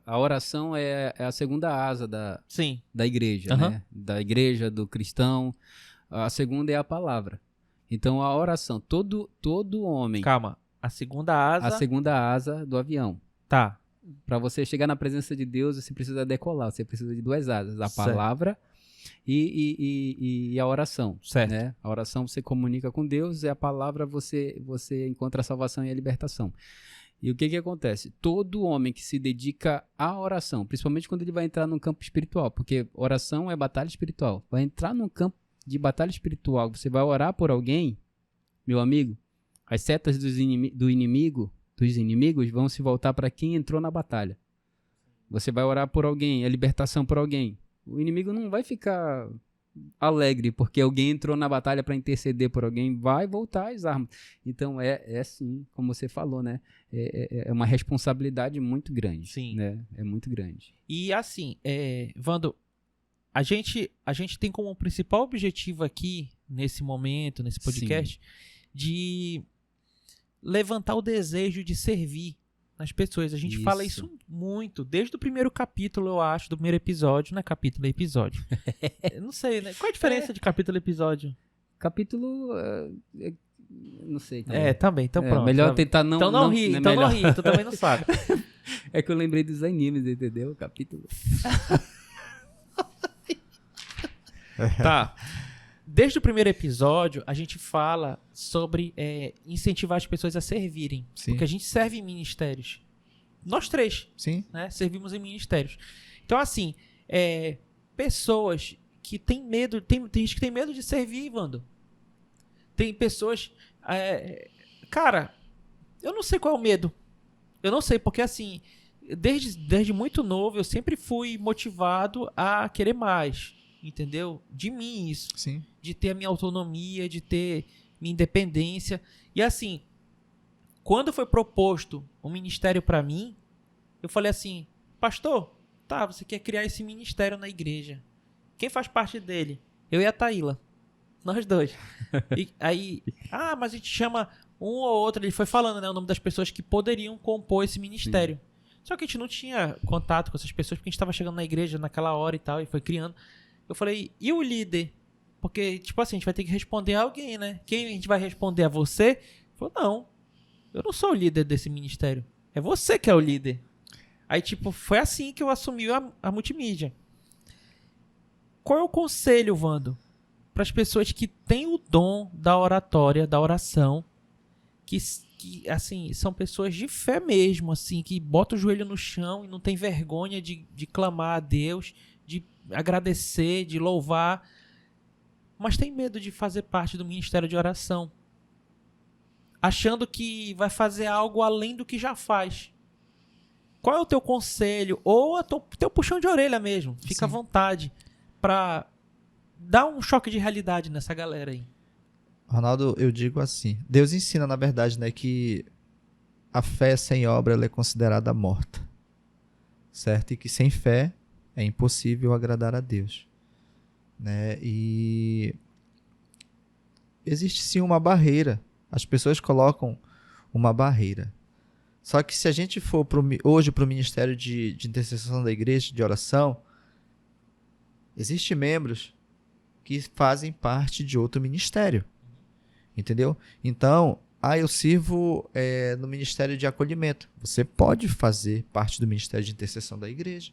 a oração é a segunda asa da igreja, né? Da igreja, do cristão. A segunda é a palavra. Então, a oração, todo homem... Calma, a segunda asa... A segunda asa do avião. Tá. Para você chegar na presença de Deus, você precisa decolar, você precisa de duas asas. A palavra e a oração. Certo. Né? A oração você comunica com Deus e a palavra você encontra a salvação e a libertação. E o que acontece? Todo homem que se dedica à oração, principalmente quando ele vai entrar num campo espiritual, porque oração é batalha espiritual. Vai entrar num campo de batalha espiritual, você vai orar por alguém, meu amigo, as setas dos inimigos vão se voltar para quem entrou na batalha. Você vai orar por alguém, a libertação por alguém. O inimigo não vai ficar alegre porque alguém entrou na batalha para interceder por alguém, vai voltar as armas. Então é assim, como você falou, né? É uma responsabilidade muito grande. Sim. Né? É muito grande. E assim, Vando, a gente tem como principal objetivo aqui, nesse momento, nesse podcast, sim, de levantar o desejo de servir nas pessoas. A gente fala isso muito, desde o primeiro capítulo, eu acho, do primeiro episódio. Não é capítulo, é episódio. Não sei, né? Qual é a diferença de capítulo e episódio? Capítulo, não sei. Também, então pronto. Melhor tentar não... Então não ri, tu também não sabe. É que eu lembrei dos animes, entendeu? Capítulo. Tá. Desde o primeiro episódio, a gente fala sobre incentivar as pessoas a servirem. Sim. Porque a gente serve em ministérios. Nós três. Sim. Né? Servimos em ministérios. Então, assim, pessoas que tem medo, tem gente que tem medo de servir, Wando. Tem pessoas... cara, eu não sei qual é o medo. Eu não sei, porque assim, desde muito novo, eu sempre fui motivado a querer mais, entendeu? De mim isso. Sim. De ter a minha autonomia, de ter minha independência. E assim, quando foi proposto um ministério para mim, eu falei assim, pastor, tá, você quer criar esse ministério na igreja. Quem faz parte dele? Eu e a Taíla. Nós dois. E aí, mas a gente chama um ou outro. Ele foi falando, né, o nome das pessoas que poderiam compor esse ministério. Sim. Só que a gente não tinha contato com essas pessoas, porque a gente estava chegando na igreja naquela hora e tal, e foi criando. Eu falei, e o líder? Porque, tipo assim, a gente vai ter que responder a alguém, né? Quem a gente vai responder? A você? Ele falou, não, eu não sou o líder desse ministério. É você que é o líder. Aí, tipo, foi assim que eu assumi a multimídia. Qual é o conselho, Wando, para as pessoas que têm o dom da oratória, da oração, que assim, são pessoas de fé mesmo, assim, que botam o joelho no chão e não tem vergonha de clamar a Deus, de agradecer, de louvar, mas tem medo de fazer parte do ministério de oração, achando que vai fazer algo além do que já faz. Qual é o teu conselho? Ou o teu puxão de orelha mesmo? Fica à vontade para dar um choque de realidade nessa galera aí. Ronaldo, eu digo assim, Deus ensina, na verdade, né, que a fé sem obra ela é considerada morta, certo? E que sem fé é impossível agradar a Deus, né? E existe sim uma barreira, as pessoas colocam uma barreira. Só que se a gente for hoje para o Ministério de Intercessão da Igreja, de oração, existem membros que fazem parte de outro ministério. Entendeu? Então, eu sirvo no Ministério de Acolhimento. Você pode fazer parte do Ministério de Intercessão da Igreja.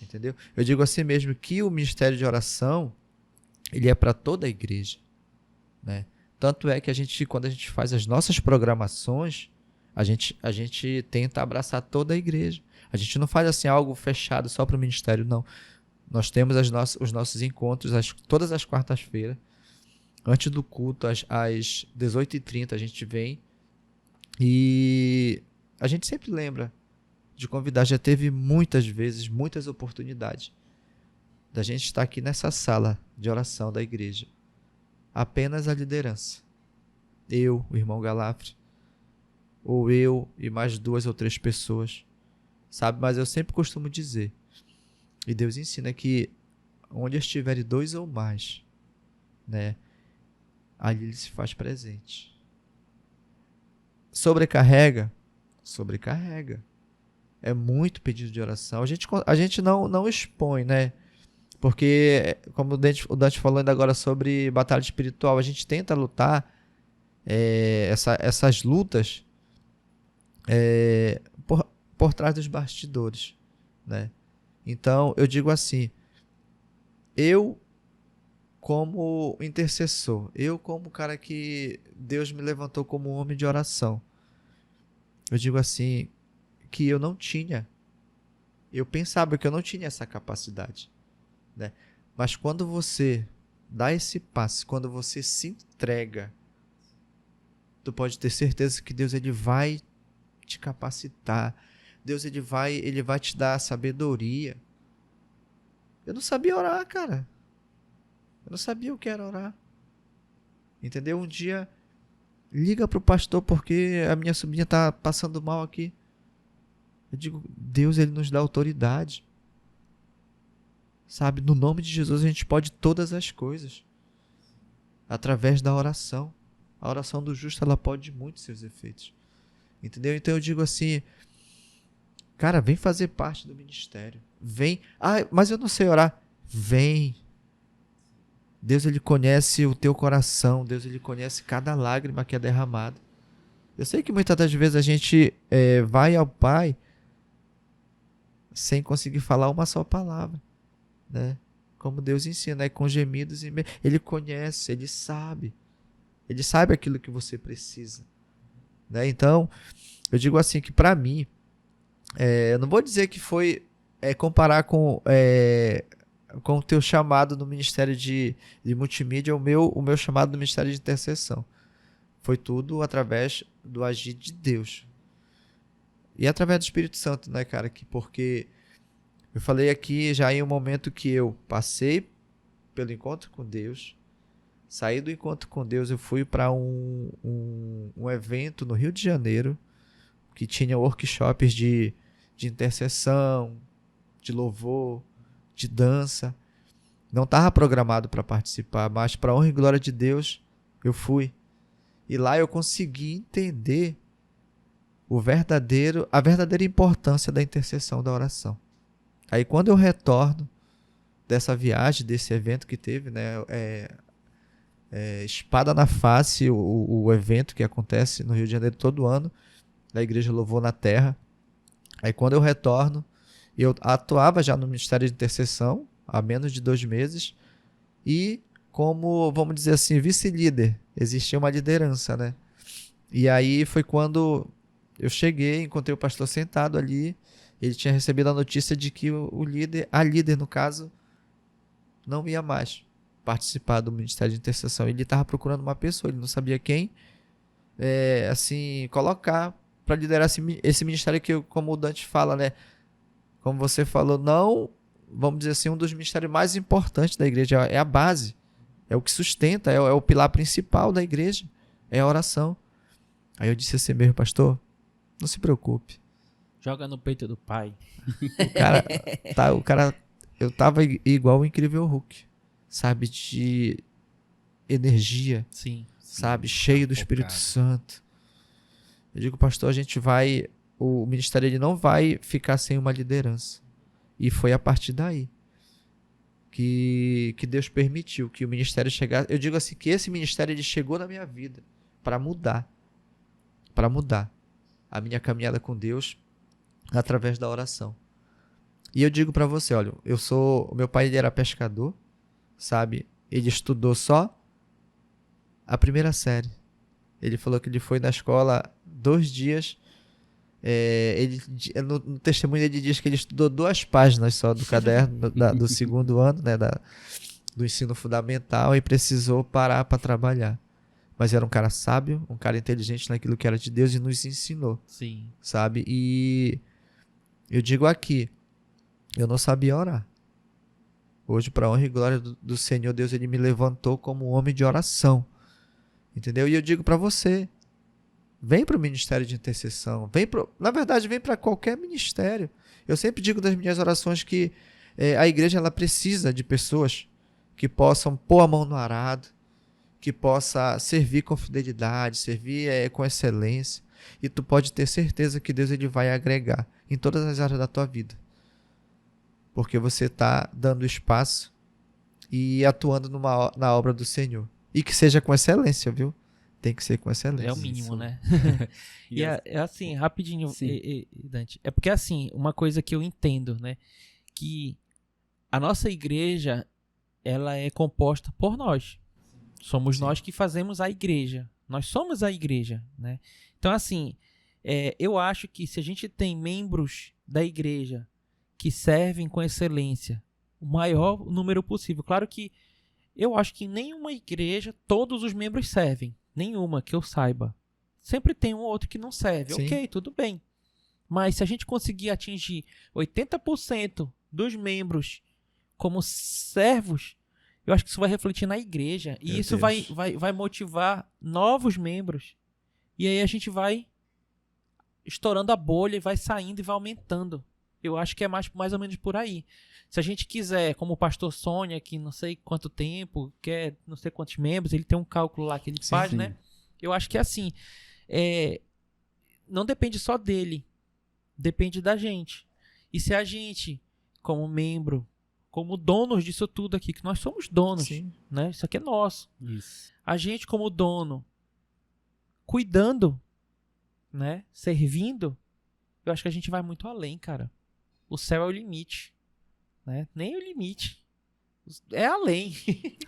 Entendeu? Eu digo assim mesmo que o Ministério de Oração, ele é para toda a igreja, né? Tanto é que quando a gente faz as nossas programações, a gente tenta abraçar toda a igreja. A gente não faz assim algo fechado só para o ministério, não. Nós temos os nossos encontros todas as quartas-feiras. Antes do culto, às 18h30, a gente vem e a gente sempre lembra de convidar. Já teve muitas vezes, muitas oportunidades da gente estar aqui nessa sala de oração da igreja. Apenas a liderança. Eu, o irmão Galafre, ou eu e mais 2 ou 3 pessoas, sabe? Mas eu sempre costumo dizer, e Deus ensina que onde estiverem 2 ou mais, né, ali ele se faz presente. Sobrecarrega. É muito pedido de oração. A gente não expõe, né? Porque, como o Dante falou ainda agora sobre batalha espiritual, a gente tenta lutar essas lutas por trás dos bastidores, né? Então, eu digo assim, eu como intercessor, eu como cara que Deus me levantou como homem de oração, eu digo assim, que eu pensava que eu não tinha essa capacidade, né? Mas quando você dá esse passo, quando você se entrega, tu pode ter certeza que Deus ele vai te capacitar, Deus ele vai te dar sabedoria. Eu não sabia orar, cara. Eu não sabia o que era orar. Entendeu? Um dia, liga pro pastor porque a minha sobrinha tá passando mal aqui. Eu digo, Deus ele nos dá autoridade. Sabe? No nome de Jesus a gente pode todas as coisas. Através da oração. A oração do justo ela pode muito seus efeitos. Entendeu? Então eu digo assim, cara, vem fazer parte do ministério. Vem. Mas eu não sei orar. Vem. Deus ele conhece o teu coração. Deus ele conhece cada lágrima que é derramada. Eu sei que muitas das vezes a gente vai ao Pai sem conseguir falar uma só palavra, né? Como Deus ensina, com gemidos e ele conhece, ele sabe aquilo que você precisa, né? Então, eu digo assim que para mim, eu não vou dizer que foi comparar com com o teu chamado no ministério de multimídia, o meu chamado no ministério de intercessão. Foi tudo através do agir de Deus. E através do Espírito Santo, né, cara? Porque eu falei aqui já em um momento que eu passei pelo encontro com Deus, saí do encontro com Deus, eu fui para um evento no Rio de Janeiro, que tinha workshops de intercessão, de louvor, de dança. Não estava programado para participar, mas para honra e glória de Deus, eu fui. E lá eu consegui entender a verdadeira importância da intercessão, da oração. Aí quando eu retorno dessa viagem, desse evento que teve, né, Espada na Face, o evento que acontece no Rio de Janeiro todo ano, da Igreja Louvor na Terra. Aí quando eu retorno, eu atuava já no Ministério de Intercessão, há menos de 2 meses, e como, vamos dizer assim, vice-líder, existia uma liderança, né? E aí foi quando eu cheguei, encontrei o pastor sentado ali, ele tinha recebido a notícia de que a líder no caso, não ia mais participar do Ministério de Intercessão. Ele estava procurando uma pessoa, ele não sabia quem, assim, colocar para liderar esse ministério que, como o Dante fala, né? Como você falou, não, vamos dizer assim, um dos ministérios mais importantes da igreja, é a base, é o que sustenta, é o pilar principal da igreja, é a oração. Aí eu disse assim mesmo, pastor, não se preocupe. Joga no peito do pai. O cara, eu tava igual o Incrível Hulk, sabe, de energia, sim, sabe, cheio do Espírito Santo. Eu digo, pastor, o ministério ele não vai ficar sem uma liderança. E foi a partir daí que Deus permitiu que o ministério chegasse. Eu digo assim, que esse ministério ele chegou na minha vida para mudar a minha caminhada com Deus através da oração. E eu digo para você, olha, o meu pai ele era pescador, sabe? Ele estudou só a primeira série. Ele falou que ele foi na escola 2 dias. No testemunho ele diz que ele estudou 2 páginas só do caderno do 2º ano, né, do ensino fundamental, e precisou parar para trabalhar. Mas era um cara sábio, um cara inteligente naquilo que era de Deus e nos ensinou. Sim. Sabe? E eu digo aqui, eu não sabia orar. Hoje, para a honra e glória do Senhor, Deus ele me levantou como um homem de oração. Entendeu? E eu digo para você, vem para o ministério de intercessão, na verdade, vem para qualquer ministério. Eu sempre digo das minhas orações que a igreja ela precisa de pessoas que possam pôr a mão no arado, que possa servir com fidelidade, servir com excelência. E tu pode ter certeza que Deus ele vai agregar em todas as áreas da tua vida. Porque você está dando espaço e atuando na obra do Senhor. E que seja com excelência, viu? Tem que ser com excelência. É o mínimo, né? E é assim, rapidinho, Dante. É porque assim, uma coisa que eu entendo, né? Que a nossa igreja, ela é composta por nós. Somos nós que fazemos a igreja. Nós somos a igreja, né? Então, assim, eu acho que se a gente tem membros da igreja que servem com excelência, o maior número possível. Claro que eu acho que em nenhuma igreja todos os membros servem. Nenhuma, que eu saiba. Sempre tem um ou outro que não serve. Sim. Ok, tudo bem. Mas se a gente conseguir atingir 80% dos membros como servos, eu acho que isso vai refletir na igreja. E isso vai motivar novos membros. E aí a gente vai estourando a bolha e vai saindo e vai aumentando. Eu acho que é mais ou menos por aí. Se a gente quiser, como o pastor Sônia, que não sei quanto tempo, quer não sei quantos membros, ele tem um cálculo lá que ele faz, né? Eu acho que é assim. Não depende só dele. Depende da gente. E se a gente, como membro, como donos disso tudo aqui, que nós somos donos, né? Isso aqui é nosso. Isso. A gente, como dono, cuidando, né? Servindo, eu acho que a gente vai muito além, cara. O céu é o limite, né? Nem o limite. É além.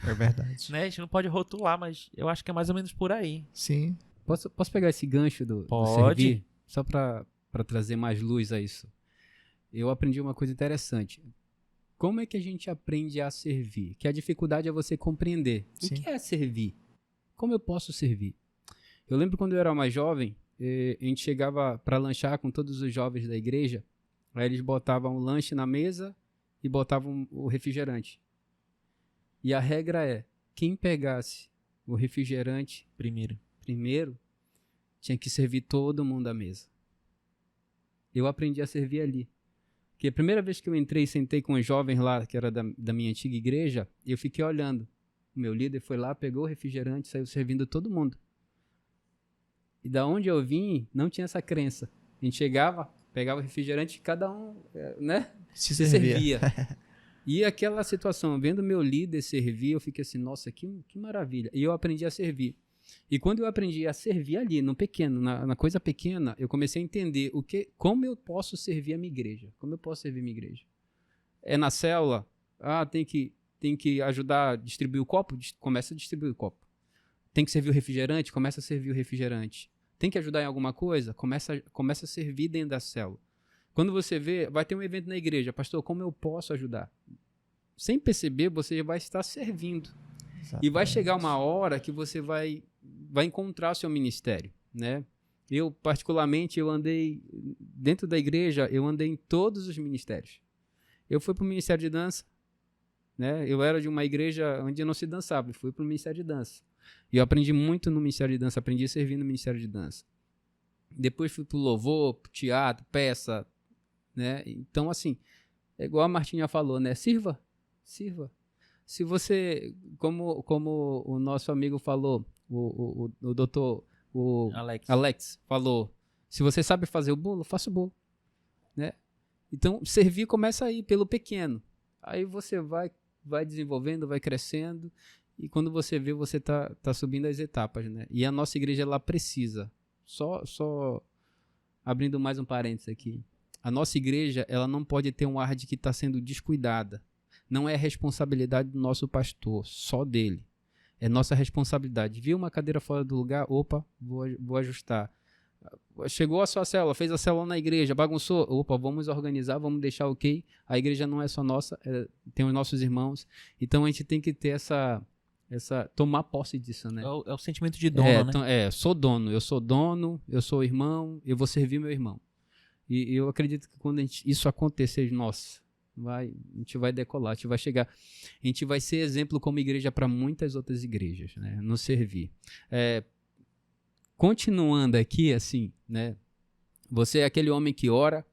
É verdade. Né? A gente não pode rotular, mas eu acho que é mais ou menos por aí. Sim. Posso pegar esse gancho do servir? Só para trazer mais luz a isso. Eu aprendi uma coisa interessante. como é que a gente aprende a servir? Que a dificuldade é você compreender. Sim. O que é servir? Como eu posso servir? Eu lembro quando eu era mais jovem, a gente chegava para lanchar com todos os jovens da igreja, aí eles botavam o lanche na mesa e botavam o refrigerante. E a regra é, quem pegasse o refrigerante primeiro tinha que servir todo mundo à mesa. Eu aprendi a servir ali. Porque a primeira vez que eu entrei e sentei com os jovens lá, que era da minha antiga igreja, eu fiquei olhando. O meu líder foi lá, pegou o refrigerante, saiu servindo todo mundo. E da onde eu vim, não tinha essa crença. A gente chegava, pegava o refrigerante, cada um, né? Se servia. E aquela situação, vendo meu líder servir, eu fiquei assim, nossa, que maravilha. E eu aprendi a servir. E quando eu aprendi a servir ali, no pequeno, na coisa pequena, eu comecei a entender como eu posso servir a minha igreja. Como eu posso servir a minha igreja? É na célula? Tem que ajudar a distribuir o copo? Começa a distribuir o copo. Tem que servir o refrigerante? Começa a servir o refrigerante. Tem que ajudar em alguma coisa? Começa a servir dentro da célula. Quando você vê, vai ter um evento na igreja, pastor, como eu posso ajudar? Sem perceber, você vai estar servindo. Exatamente. E vai chegar uma hora que você vai encontrar o seu ministério, né? Eu, particularmente, eu andei dentro da igreja, eu andei em todos os ministérios. Eu fui para o Ministério de Dança, né? Eu era de uma igreja onde não se dançava, e fui para o Ministério de Dança. E eu aprendi muito no Ministério de Dança, aprendi a servir no Ministério de Dança. Depois fui para o louvor, pro teatro, peça, né? Então, assim, é igual a Martinha falou, né? Sirva. Se você, como o nosso amigo falou, o doutor Alex falou, se você sabe fazer o bolo, faça o bolo, né? Então, servir começa aí, pelo pequeno. Aí você vai desenvolvendo, vai crescendo, e quando você vê, você tá subindo as etapas, né? E a nossa igreja, ela precisa, só abrindo mais um parênteses aqui, a nossa igreja, ela não pode ter um ar de que está sendo descuidada. Não é responsabilidade do nosso pastor, só dele. É nossa responsabilidade. Viu uma cadeira fora do lugar? Opa, vou ajustar. Chegou a sua célula, fez a célula na igreja, bagunçou? Opa, vamos organizar, vamos deixar ok. A igreja não é só nossa, tem os nossos irmãos. Então a gente tem que ter tomar posse disso, né? É o sentimento de dono, né? Eu sou dono, eu sou irmão, eu vou servir meu irmão. E eu acredito que quando isso acontecer, nossa, a gente vai decolar, a gente vai chegar, a gente vai ser exemplo como igreja para muitas outras igrejas, né? Nos servir. Continuando aqui, assim, né? Você é aquele homem que ora,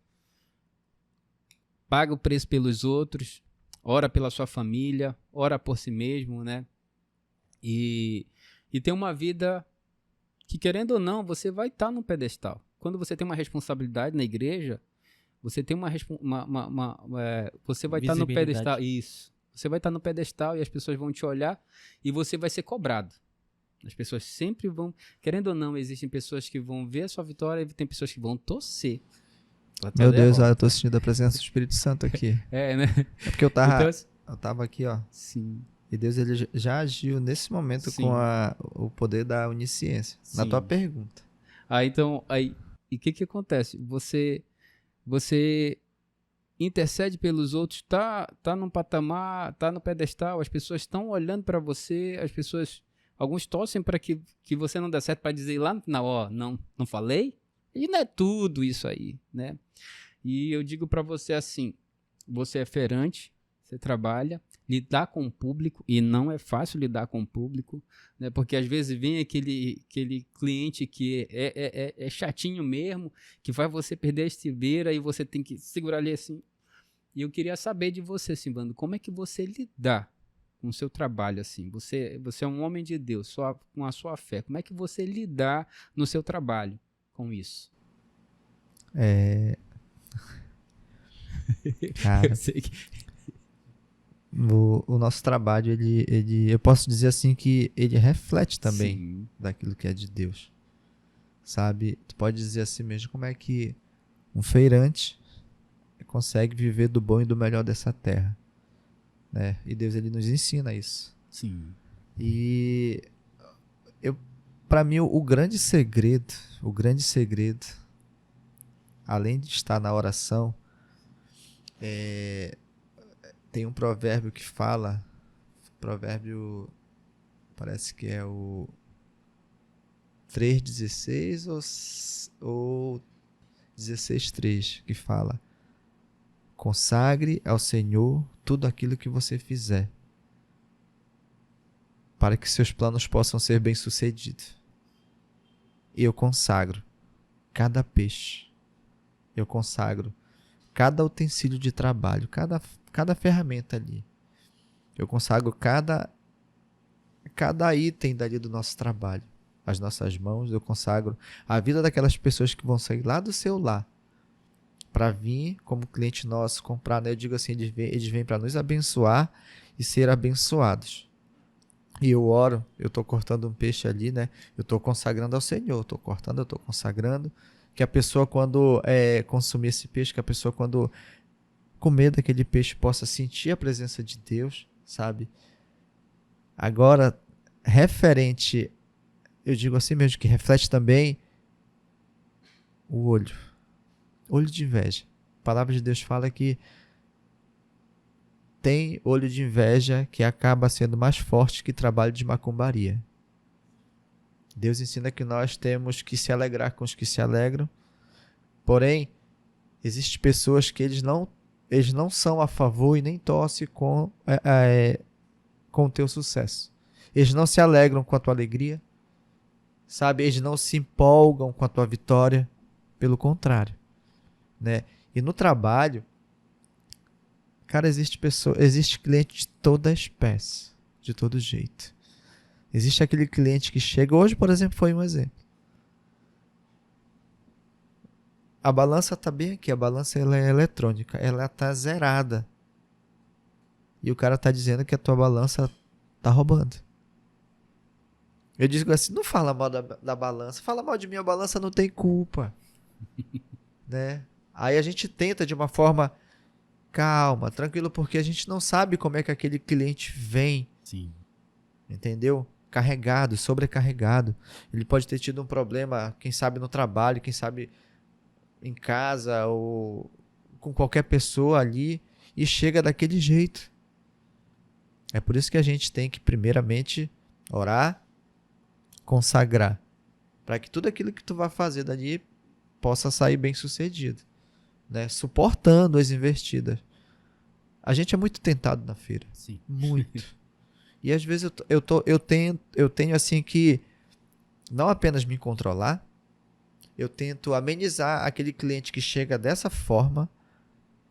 paga o preço pelos outros, ora pela sua família, ora por si mesmo, né? E tem uma vida que, querendo ou não, você vai estar num pedestal. Quando você tem uma responsabilidade na igreja, você tem você vai estar no pedestal. Isso. Você vai estar no pedestal e as pessoas vão te olhar e você vai ser cobrado. As pessoas sempre vão, querendo ou não, existem pessoas que vão ver a sua vitória e tem pessoas que vão torcer. Meu Deus, eu tô sentindo a presença do Espírito Santo aqui. Né? É porque eu tava aqui, ó. Sim. E Deus, ele já agiu nesse momento. Sim. Com o poder da onisciência. Sim. Na tua pergunta. E o que acontece? Você intercede pelos outros, tá num patamar, tá no pedestal, as pessoas estão olhando para você, alguns torcem para que você não dê certo, para dizer lá no final, não falei? E não é tudo isso aí, né? E eu digo para você assim, você é feirante, você trabalha, lidar com o público, e não é fácil lidar com o público, né? Porque às vezes vem aquele cliente que é chatinho mesmo, que faz você perder a estribeira e você tem que segurar ali assim. E eu queria saber de você, Silvano, como é que você lidar com o seu trabalho assim? Você é um homem de Deus, com a sua fé. Como é que você lidar no seu trabalho com isso? Cara, eu sei que... O nosso trabalho, ele, eu posso dizer assim que ele reflete também. Sim. Daquilo que é de Deus, sabe? Tu pode dizer assim mesmo, como é que um feirante consegue viver do bom e do melhor dessa terra, né? E Deus, ele nos ensina isso. Sim. E para mim o grande segredo, além de estar na oração, tem um provérbio que fala, provérbio, parece que é o 3,16 ou 16,3, que fala: consagre ao Senhor tudo aquilo que você fizer, para que seus planos possam ser bem-sucedidos. Eu consagro cada peixe, eu consagro cada utensílio de trabalho, cada ferramenta ali. Eu consagro cada item dali do nosso trabalho, as nossas mãos. Eu consagro a vida daquelas pessoas que vão sair lá do seu lar para vir como cliente nosso comprar, né? Eu digo assim, eles vêm para nos abençoar e ser abençoados. E eu oro, eu estou cortando um peixe ali, né? Eu estou consagrando ao Senhor, eu estou cortando, eu estou consagrando. Que a pessoa, quando consumir esse peixe, que a pessoa, quando comer daquele peixe, possa sentir a presença de Deus, sabe? Agora, referente, eu digo assim mesmo, que reflete também o olho de inveja. A palavra de Deus fala que tem olho de inveja que acaba sendo mais forte que trabalho de macumbaria. Deus ensina que nós temos que se alegrar com os que se alegram. Porém, existem pessoas que eles não são a favor e nem torcem com o teu sucesso. Eles não se alegram com a tua alegria, sabe? Eles não se empolgam com a tua vitória. Pelo contrário, né? E no trabalho, cara, existe cliente de toda espécie, de todo jeito. Existe aquele cliente que chega, hoje, por exemplo, foi um exemplo. A balança está bem aqui, a balança ela é eletrônica, ela está zerada. E o cara está dizendo que a tua balança está roubando. Eu digo assim, não fala mal da balança, fala mal de mim, a balança não tem culpa. Né? Aí a gente tenta de uma forma calma, tranquilo, porque a gente não sabe como é que aquele cliente vem. Sim. Entendeu? Carregado, sobrecarregado. Ele pode ter tido um problema, quem sabe no trabalho, quem sabe em casa ou com qualquer pessoa ali e chega daquele jeito. É por isso que a gente tem que primeiramente orar, consagrar, para que tudo aquilo que tu vai fazer dali possa sair bem sucedido, né? Suportando as investidas. A gente é muito tentado na feira. Sim. Muito. E às vezes eu tenho assim que não apenas me controlar, eu tento amenizar aquele cliente que chega dessa forma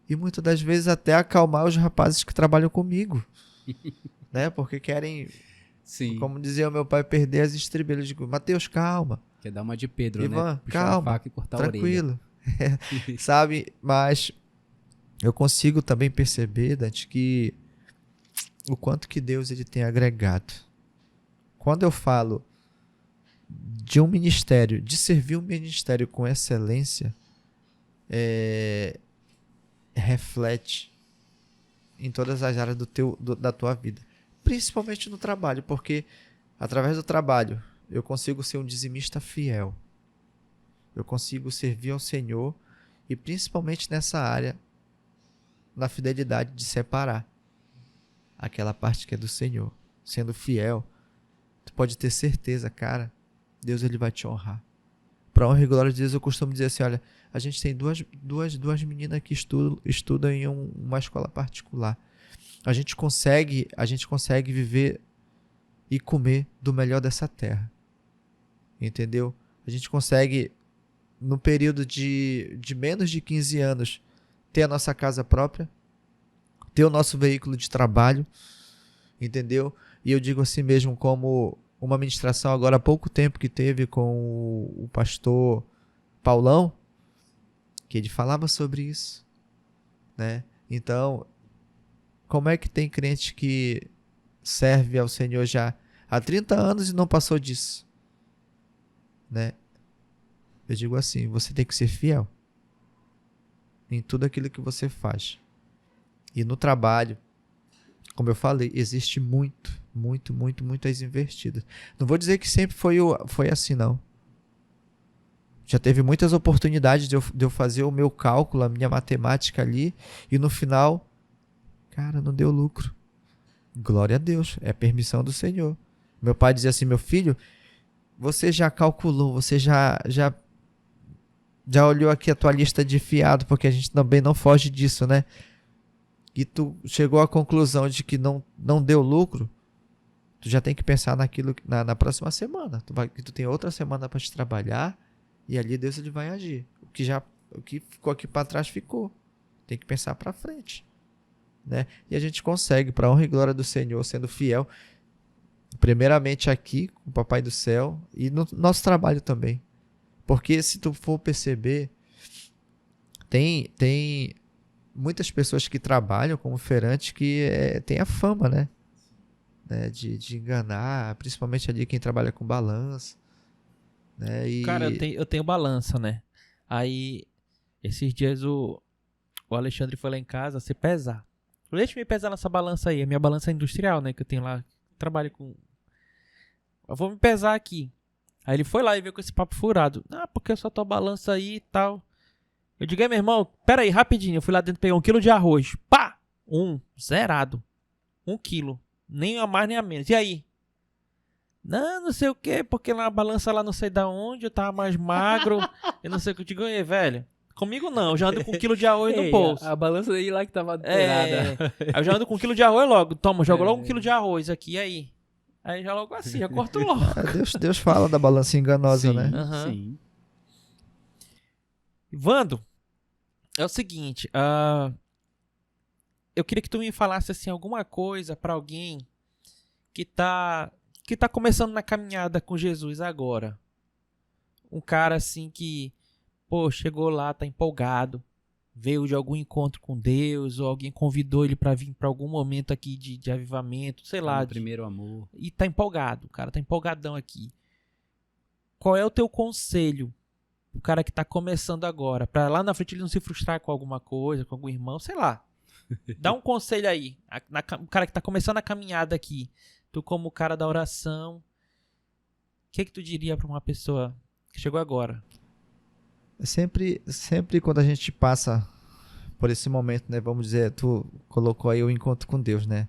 e muitas das vezes até acalmar os rapazes que trabalham comigo. Né? Porque querem, sim, como dizia o meu pai, perder as estribeiras. De Mateus, calma. Quer dar uma de Pedro, Ivan, né? Puxar calma, a faca e cortar tranquilo. a orelha. Sabe? Mas eu consigo também perceber, Dante, que o quanto que Deus ele tem agregado. Quando eu falo de um ministério, de servir um ministério com excelência, reflete em todas as áreas da tua vida. Principalmente no trabalho, porque através do trabalho eu consigo ser um dizimista fiel. Eu consigo servir ao Senhor e principalmente nessa área, na fidelidade de separar aquela parte que é do Senhor. Sendo fiel, tu pode ter certeza, cara, Deus ele vai te honrar. Para honra e glória de Deus, eu costumo dizer assim, olha, a gente tem duas meninas que estudam em uma escola particular. A gente consegue viver e comer do melhor dessa terra. Entendeu? A gente consegue, no período de menos de 15 anos, ter a nossa casa própria, ter o nosso veículo de trabalho, entendeu? E eu digo assim mesmo, como uma ministração agora há pouco tempo que teve com o pastor Paulão, que ele falava sobre isso, né? Então, como é que tem crente que serve ao Senhor já há 30 anos e não passou disso? Né? Eu digo assim, você tem que ser fiel em tudo aquilo que você faz. E no trabalho, como eu falei, existe muitas investidas. Não vou dizer que sempre foi assim, não. Já teve muitas oportunidades de eu fazer o meu cálculo, a minha matemática ali, e no final, Cara, não deu lucro. Glória a Deus, é permissão do Senhor. Meu pai dizia assim, meu filho, você já calculou, você já olhou aqui a tua lista de fiado, porque a gente também não foge disso, né? E tu chegou à conclusão de que não deu lucro, tu já tem que pensar naquilo na próxima semana. Tu tem outra semana para te trabalhar e ali Deus ele vai agir. O que ficou aqui para trás ficou. Tem que pensar para frente, né? E a gente consegue, para honra e glória do Senhor, sendo fiel, primeiramente aqui com o Papai do Céu e no nosso trabalho também. Porque se tu for perceber, tem muitas pessoas que trabalham como feirante que tem a fama, né? De enganar, principalmente ali quem trabalha com balança. Né? Cara, eu tenho balança, né? Aí, esses dias o Alexandre foi lá em casa se pesar. Deixa eu me pesar nessa balança aí, a minha balança industrial, né? Que eu tenho lá, trabalho com... Eu vou me pesar aqui. Aí ele foi lá e veio com esse papo furado. Ah, porque só tua balança aí e tal. Eu digo, meu irmão, pera aí, rapidinho. Eu fui lá dentro pegar 1 quilo de arroz. Pá! Zerado. 1 quilo. Nem a mais nem a menos. E aí? Não sei o que, porque na balança lá não sei da onde, eu tava mais magro. Eu não sei o que eu te ganhei, velho. Comigo não, eu já ando com 1 quilo de arroz no bolso. A balança aí lá que tava alterada. Aí eu já ando com 1 quilo de arroz logo. Toma, joga logo 1 quilo de arroz aqui, e aí? Aí já logo assim, já corto logo. Deus fala da balança enganosa, sim, né? Uhum. Sim. Vando, é o seguinte, eu queria que tu me falasse assim, alguma coisa pra alguém que tá começando na caminhada com Jesus agora. Um cara assim que, pô, chegou lá, tá empolgado, veio de algum encontro com Deus, ou alguém convidou ele pra vir pra algum momento aqui de avivamento, sei lá. Primeiro amor. E tá empolgado, o cara tá empolgadão aqui. Qual é o teu conselho o cara que tá começando agora, pra lá na frente ele não se frustrar com alguma coisa, com algum irmão, sei lá. Dá um conselho aí, o cara que tá começando a caminhada aqui, tu como cara da oração, o que tu diria pra uma pessoa que chegou agora? Sempre quando a gente passa por esse momento, né, vamos dizer, tu colocou aí o encontro com Deus, né?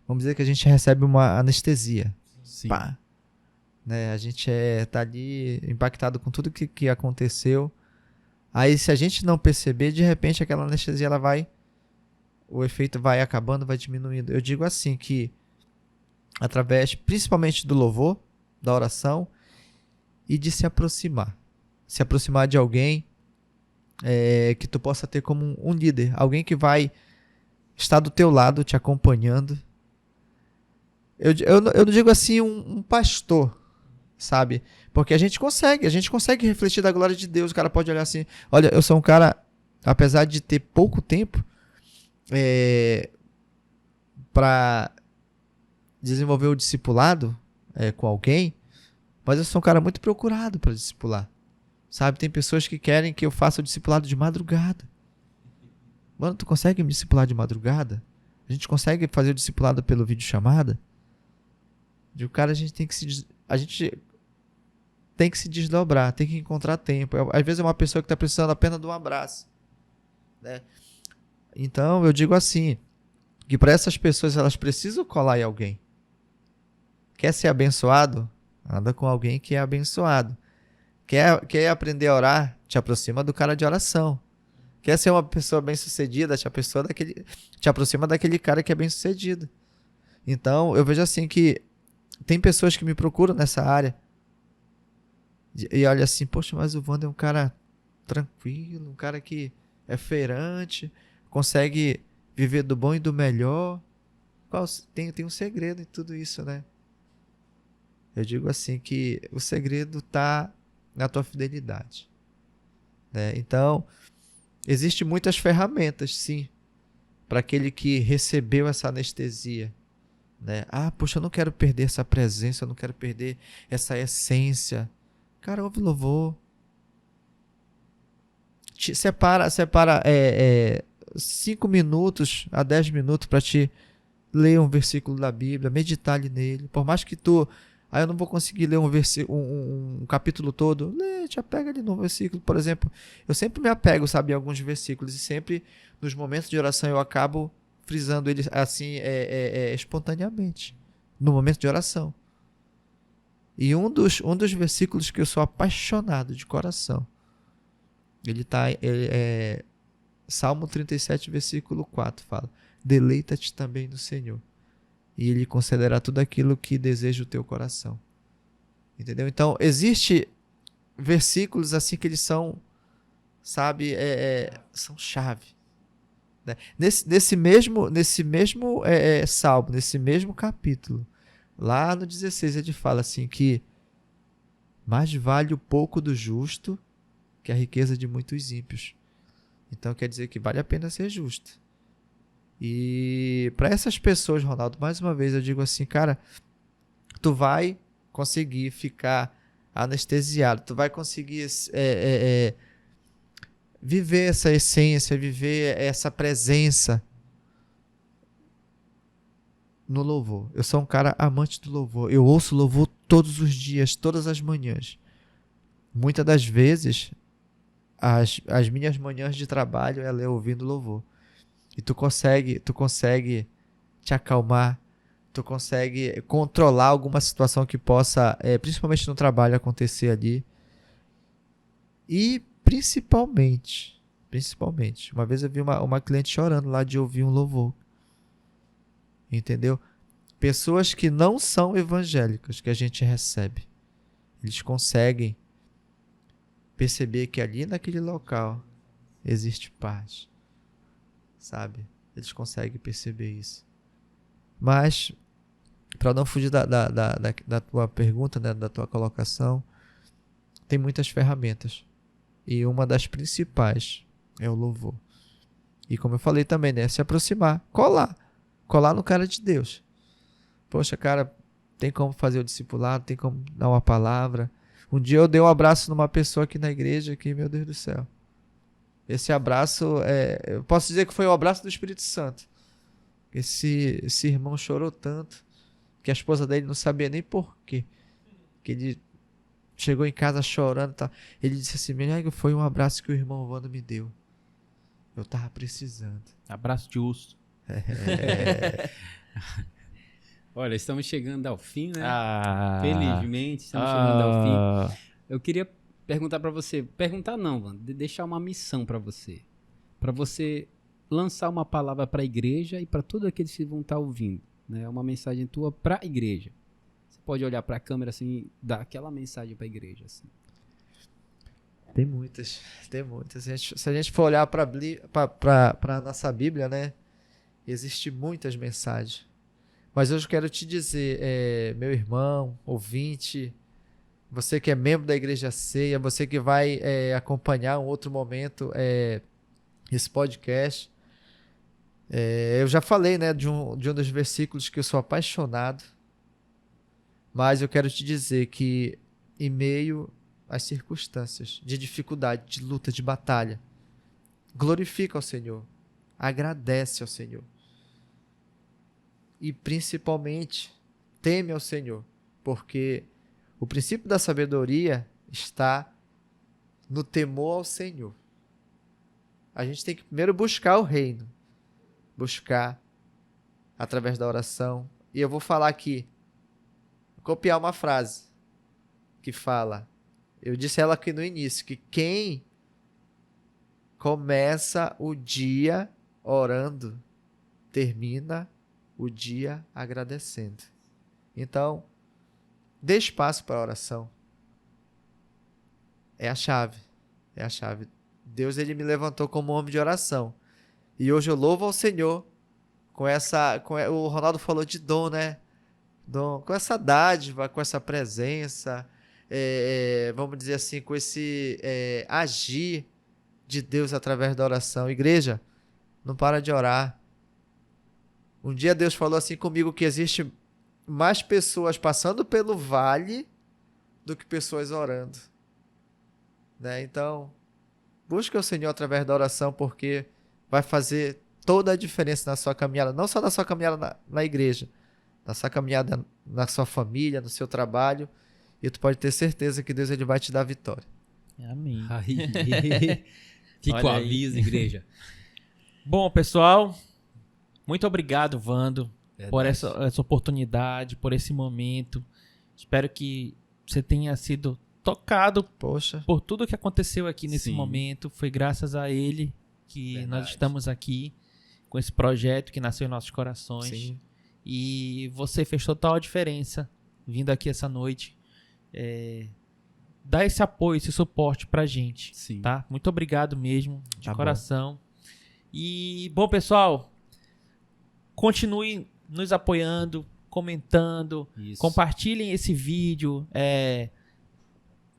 Vamos dizer que a gente recebe uma anestesia. Sim. Pá. Né? A gente tá ali impactado com tudo que aconteceu. Aí se a gente não perceber, de repente aquela anestesia o efeito vai acabando, vai diminuindo. Eu digo assim que através principalmente do louvor, da oração e de se aproximar de alguém que tu possa ter como um líder, alguém que vai estar do teu lado, te acompanhando. Eu não digo assim um pastor, sabe? Porque a gente consegue refletir da glória de Deus. O cara pode olhar assim, olha, eu sou um cara, apesar de ter pouco tempo para desenvolver o discipulado com alguém, mas eu sou um cara muito procurado para discipular, sabe? Tem pessoas que querem que eu faça o discipulado de madrugada. Mano, tu consegue me discipular de madrugada? A gente consegue fazer o discipulado pelo videochamada? De o cara, a gente tem que se desdobrar, tem que encontrar tempo. Às vezes é uma pessoa que está precisando apenas de um abraço, né? Então eu digo assim, que para essas pessoas elas precisam colar em alguém. Quer ser abençoado? Anda com alguém que é abençoado. Quer aprender a orar? Te aproxima do cara de oração. Quer ser uma pessoa bem-sucedida? Te aproxima daquele cara que é bem-sucedido. Então eu vejo assim que tem pessoas que me procuram nessa área e olha assim, poxa, mas o Wander é um cara tranquilo, um cara que é feirante, consegue viver do bom e do melhor. Tem um segredo em tudo isso, né? Eu digo assim que o segredo está na tua fidelidade, né? Então, existem muitas ferramentas, sim, para aquele que recebeu essa anestesia, né? Ah, poxa, eu não quero perder essa presença, eu não quero perder essa essência. Cara, ouve louvor. Separa 5 minutos a 10 minutos para te ler um versículo da Bíblia, meditar ali nele. Por mais que eu não vou conseguir ler um capítulo todo, te apega ali no versículo. Por exemplo, eu sempre me apego, sabe, em alguns versículos, e sempre nos momentos de oração eu acabo frisando ele assim espontaneamente, no momento de oração. E um dos versículos que eu sou apaixonado de coração, Salmo 37, versículo 4, fala: deleita-te também no Senhor, e Ele concederá tudo aquilo que deseja o teu coração. Entendeu? Então, existe versículos assim que eles são, sabe, são chave. Né? Nesse mesmo salmo, nesse mesmo capítulo, lá no 16, ele fala assim que mais vale o pouco do justo que a riqueza de muitos ímpios. Então quer dizer que vale a pena ser justo. E para essas pessoas, Ronaldo, mais uma vez eu digo assim, cara, tu vai conseguir ficar anestesiado, tu vai conseguir viver essa essência, viver essa presença no louvor. Eu sou um cara amante do louvor. Eu ouço louvor todos os dias, todas as manhãs. Muitas das vezes, as minhas manhãs de trabalho é ouvindo louvor. E tu consegue te acalmar, tu consegue controlar alguma situação que possa, principalmente no trabalho, acontecer ali. E principalmente, uma vez eu vi uma cliente chorando lá de ouvir um louvor. Entendeu? Pessoas que não são evangélicas que a gente recebe, eles conseguem perceber que ali naquele local existe paz, sabe? Eles conseguem perceber isso. Mas, para não fugir da tua pergunta, né, da tua colocação, tem muitas ferramentas. E uma das principais é o louvor. E como eu falei também, né, se aproximar, colar no cara de Deus. Poxa, cara, tem como fazer o discipulado, tem como dar uma palavra. Um dia eu dei um abraço numa pessoa aqui na igreja, que, meu Deus do céu. Esse abraço, eu posso dizer que foi o abraço do Espírito Santo. Esse irmão chorou tanto, que a esposa dele não sabia nem por quê. Que ele chegou em casa chorando. Tá? Ele disse assim, foi um abraço que o irmão Wando me deu. Eu tava precisando. Abraço de urso. Olha, estamos chegando ao fim, né? Felizmente, estamos chegando ao fim. Eu queria perguntar para você, deixar uma missão para você lançar uma palavra para a igreja e para todos aqueles que vão estar ouvindo, né? Uma mensagem tua para a igreja. Você pode olhar para a câmera assim e dar aquela mensagem para a igreja assim. Tem muitas. Se a gente for olhar para a nossa Bíblia, né? Existem muitas mensagens. Mas hoje eu quero te dizer, meu irmão, ouvinte, você que é membro da Igreja Ceia, você que vai acompanhar um outro momento esse podcast. Eu já falei, né, de um dos versículos que eu sou apaixonado, mas eu quero te dizer que em meio às circunstâncias de dificuldade, de luta, de batalha, glorifica ao Senhor, agradece ao Senhor. E principalmente, teme ao Senhor, porque o princípio da sabedoria está no temor ao Senhor. A gente tem que primeiro buscar o reino, buscar através da oração. E eu vou falar aqui, copiar uma frase que fala, eu disse ela aqui no início, que quem começa o dia orando, termina o dia agradecendo. Então, dê espaço para a oração. É a chave. Deus, ele me levantou como homem de oração. E hoje eu louvo ao Senhor o Ronaldo falou de dom, né? Dom, com essa dádiva, com essa presença, vamos dizer assim, com esse agir de Deus através da oração. Igreja, não para de orar. Um dia Deus falou assim comigo que existe mais pessoas passando pelo vale do que pessoas orando. Né? Então, busca o Senhor através da oração, porque vai fazer toda a diferença na sua caminhada, não só na sua caminhada na igreja, na sua caminhada na sua família, no seu trabalho, e tu pode ter certeza que Deus ele vai te dar vitória. Amém. Fica o aviso, igreja. Bom, pessoal, Muito obrigado, Vando, por essa oportunidade, por esse momento. Espero que você tenha sido tocado por tudo que aconteceu aqui nesse momento. Foi graças a ele que nós estamos aqui com esse projeto que nasceu em nossos corações. Sim. E você fez total diferença vindo aqui essa noite. Dá esse apoio, esse suporte pra gente. Sim. Tá? Muito obrigado mesmo, de coração. Bom. E, bom, pessoal, continue nos apoiando, comentando, compartilhem esse vídeo.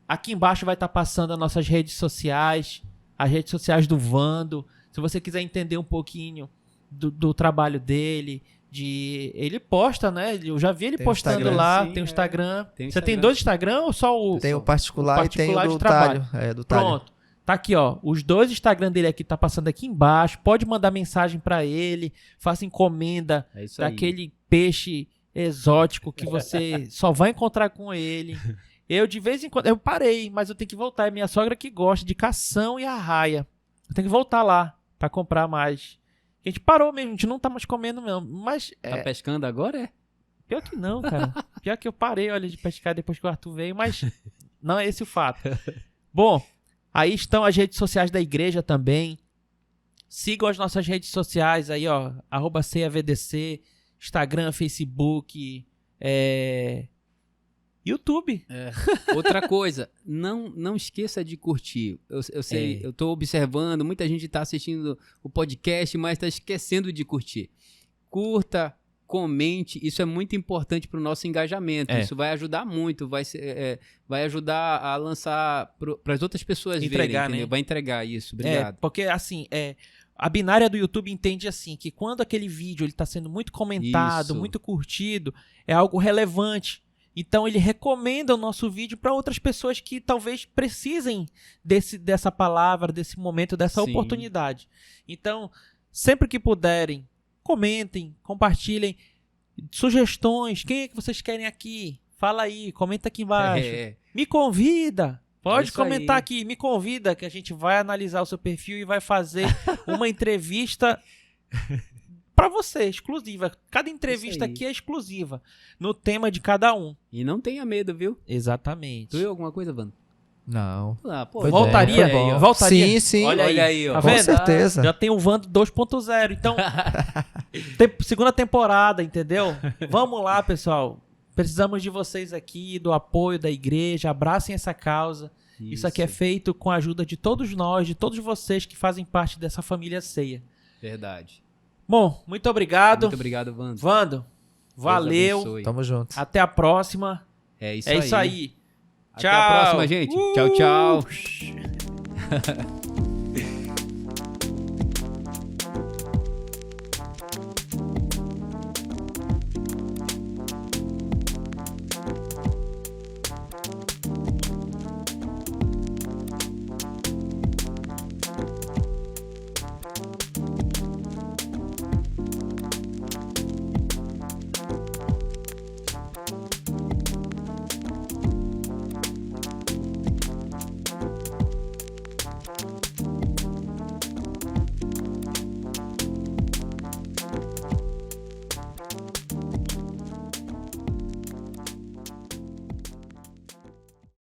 Aqui embaixo vai estar passando as nossas redes sociais, as redes sociais do Vando. Se você quiser entender um pouquinho do trabalho dele, ele posta, né? Eu já vi ele postando Instagram, lá, tem o Instagram. Você tem 2 Instagram ou só o... Tem o particular e tem o do trabalho. Do Pronto. Tá aqui, ó. Os 2 Instagram dele aqui tá passando aqui embaixo. Pode mandar mensagem pra ele. Faça encomenda daquele peixe exótico que você só vai encontrar com ele. Eu, de vez em quando... Eu parei, mas eu tenho que voltar. É minha sogra que gosta de cação e arraia. Eu tenho que voltar lá pra comprar mais. A gente parou mesmo, a gente não tá mais comendo mesmo, mas... Tá pescando agora, Pior que não, cara. Pior que eu parei, olha, de pescar depois que o Arthur veio, mas não é esse o fato. Bom, aí estão as redes sociais da igreja também. Sigam as nossas redes sociais aí, ó, @CEAVDC, Instagram, Facebook, YouTube. Outra coisa, não esqueça de curtir. Eu sei, eu tô observando, muita gente tá assistindo o podcast, mas tá esquecendo de curtir. Curta, comente, isso é muito importante pro nosso engajamento. Isso vai ajudar muito, vai ajudar a lançar para as outras pessoas verem, entendeu? Né? Vai entregar isso, obrigado. Porque assim, a binária do YouTube entende assim, que quando aquele vídeo ele tá sendo muito comentado, muito curtido, é algo relevante. Então ele recomenda o nosso vídeo para outras pessoas que talvez precisem dessa palavra, desse momento, dessa oportunidade. Então, sempre que puderem, comentem, compartilhem sugestões. Quem é que vocês querem aqui? Fala aí, comenta aqui embaixo. Me convida. Pode comentar aqui, me convida que a gente vai analisar o seu perfil e vai fazer uma entrevista pra você, exclusiva. Cada entrevista aqui é exclusiva, no tema de cada um. E não tenha medo, viu? Exatamente. Tu viu alguma coisa, Vando? Não. Voltaria? Voltaria? Sim. Olha aí, ó. Tá com vendo? certeza. Já tem o Vando 2.0, então... segunda temporada, entendeu? Vamos lá, pessoal. Precisamos de vocês aqui, do apoio da igreja. Abracem essa causa. Isso aqui é feito com a ajuda de todos nós, de todos vocês que fazem parte dessa família Ceia. Verdade. Bom, muito obrigado. Muito obrigado, Vando. Vando, valeu. Tamo junto. Até a próxima. É isso aí. Até a próxima, gente. Tchau, tchau.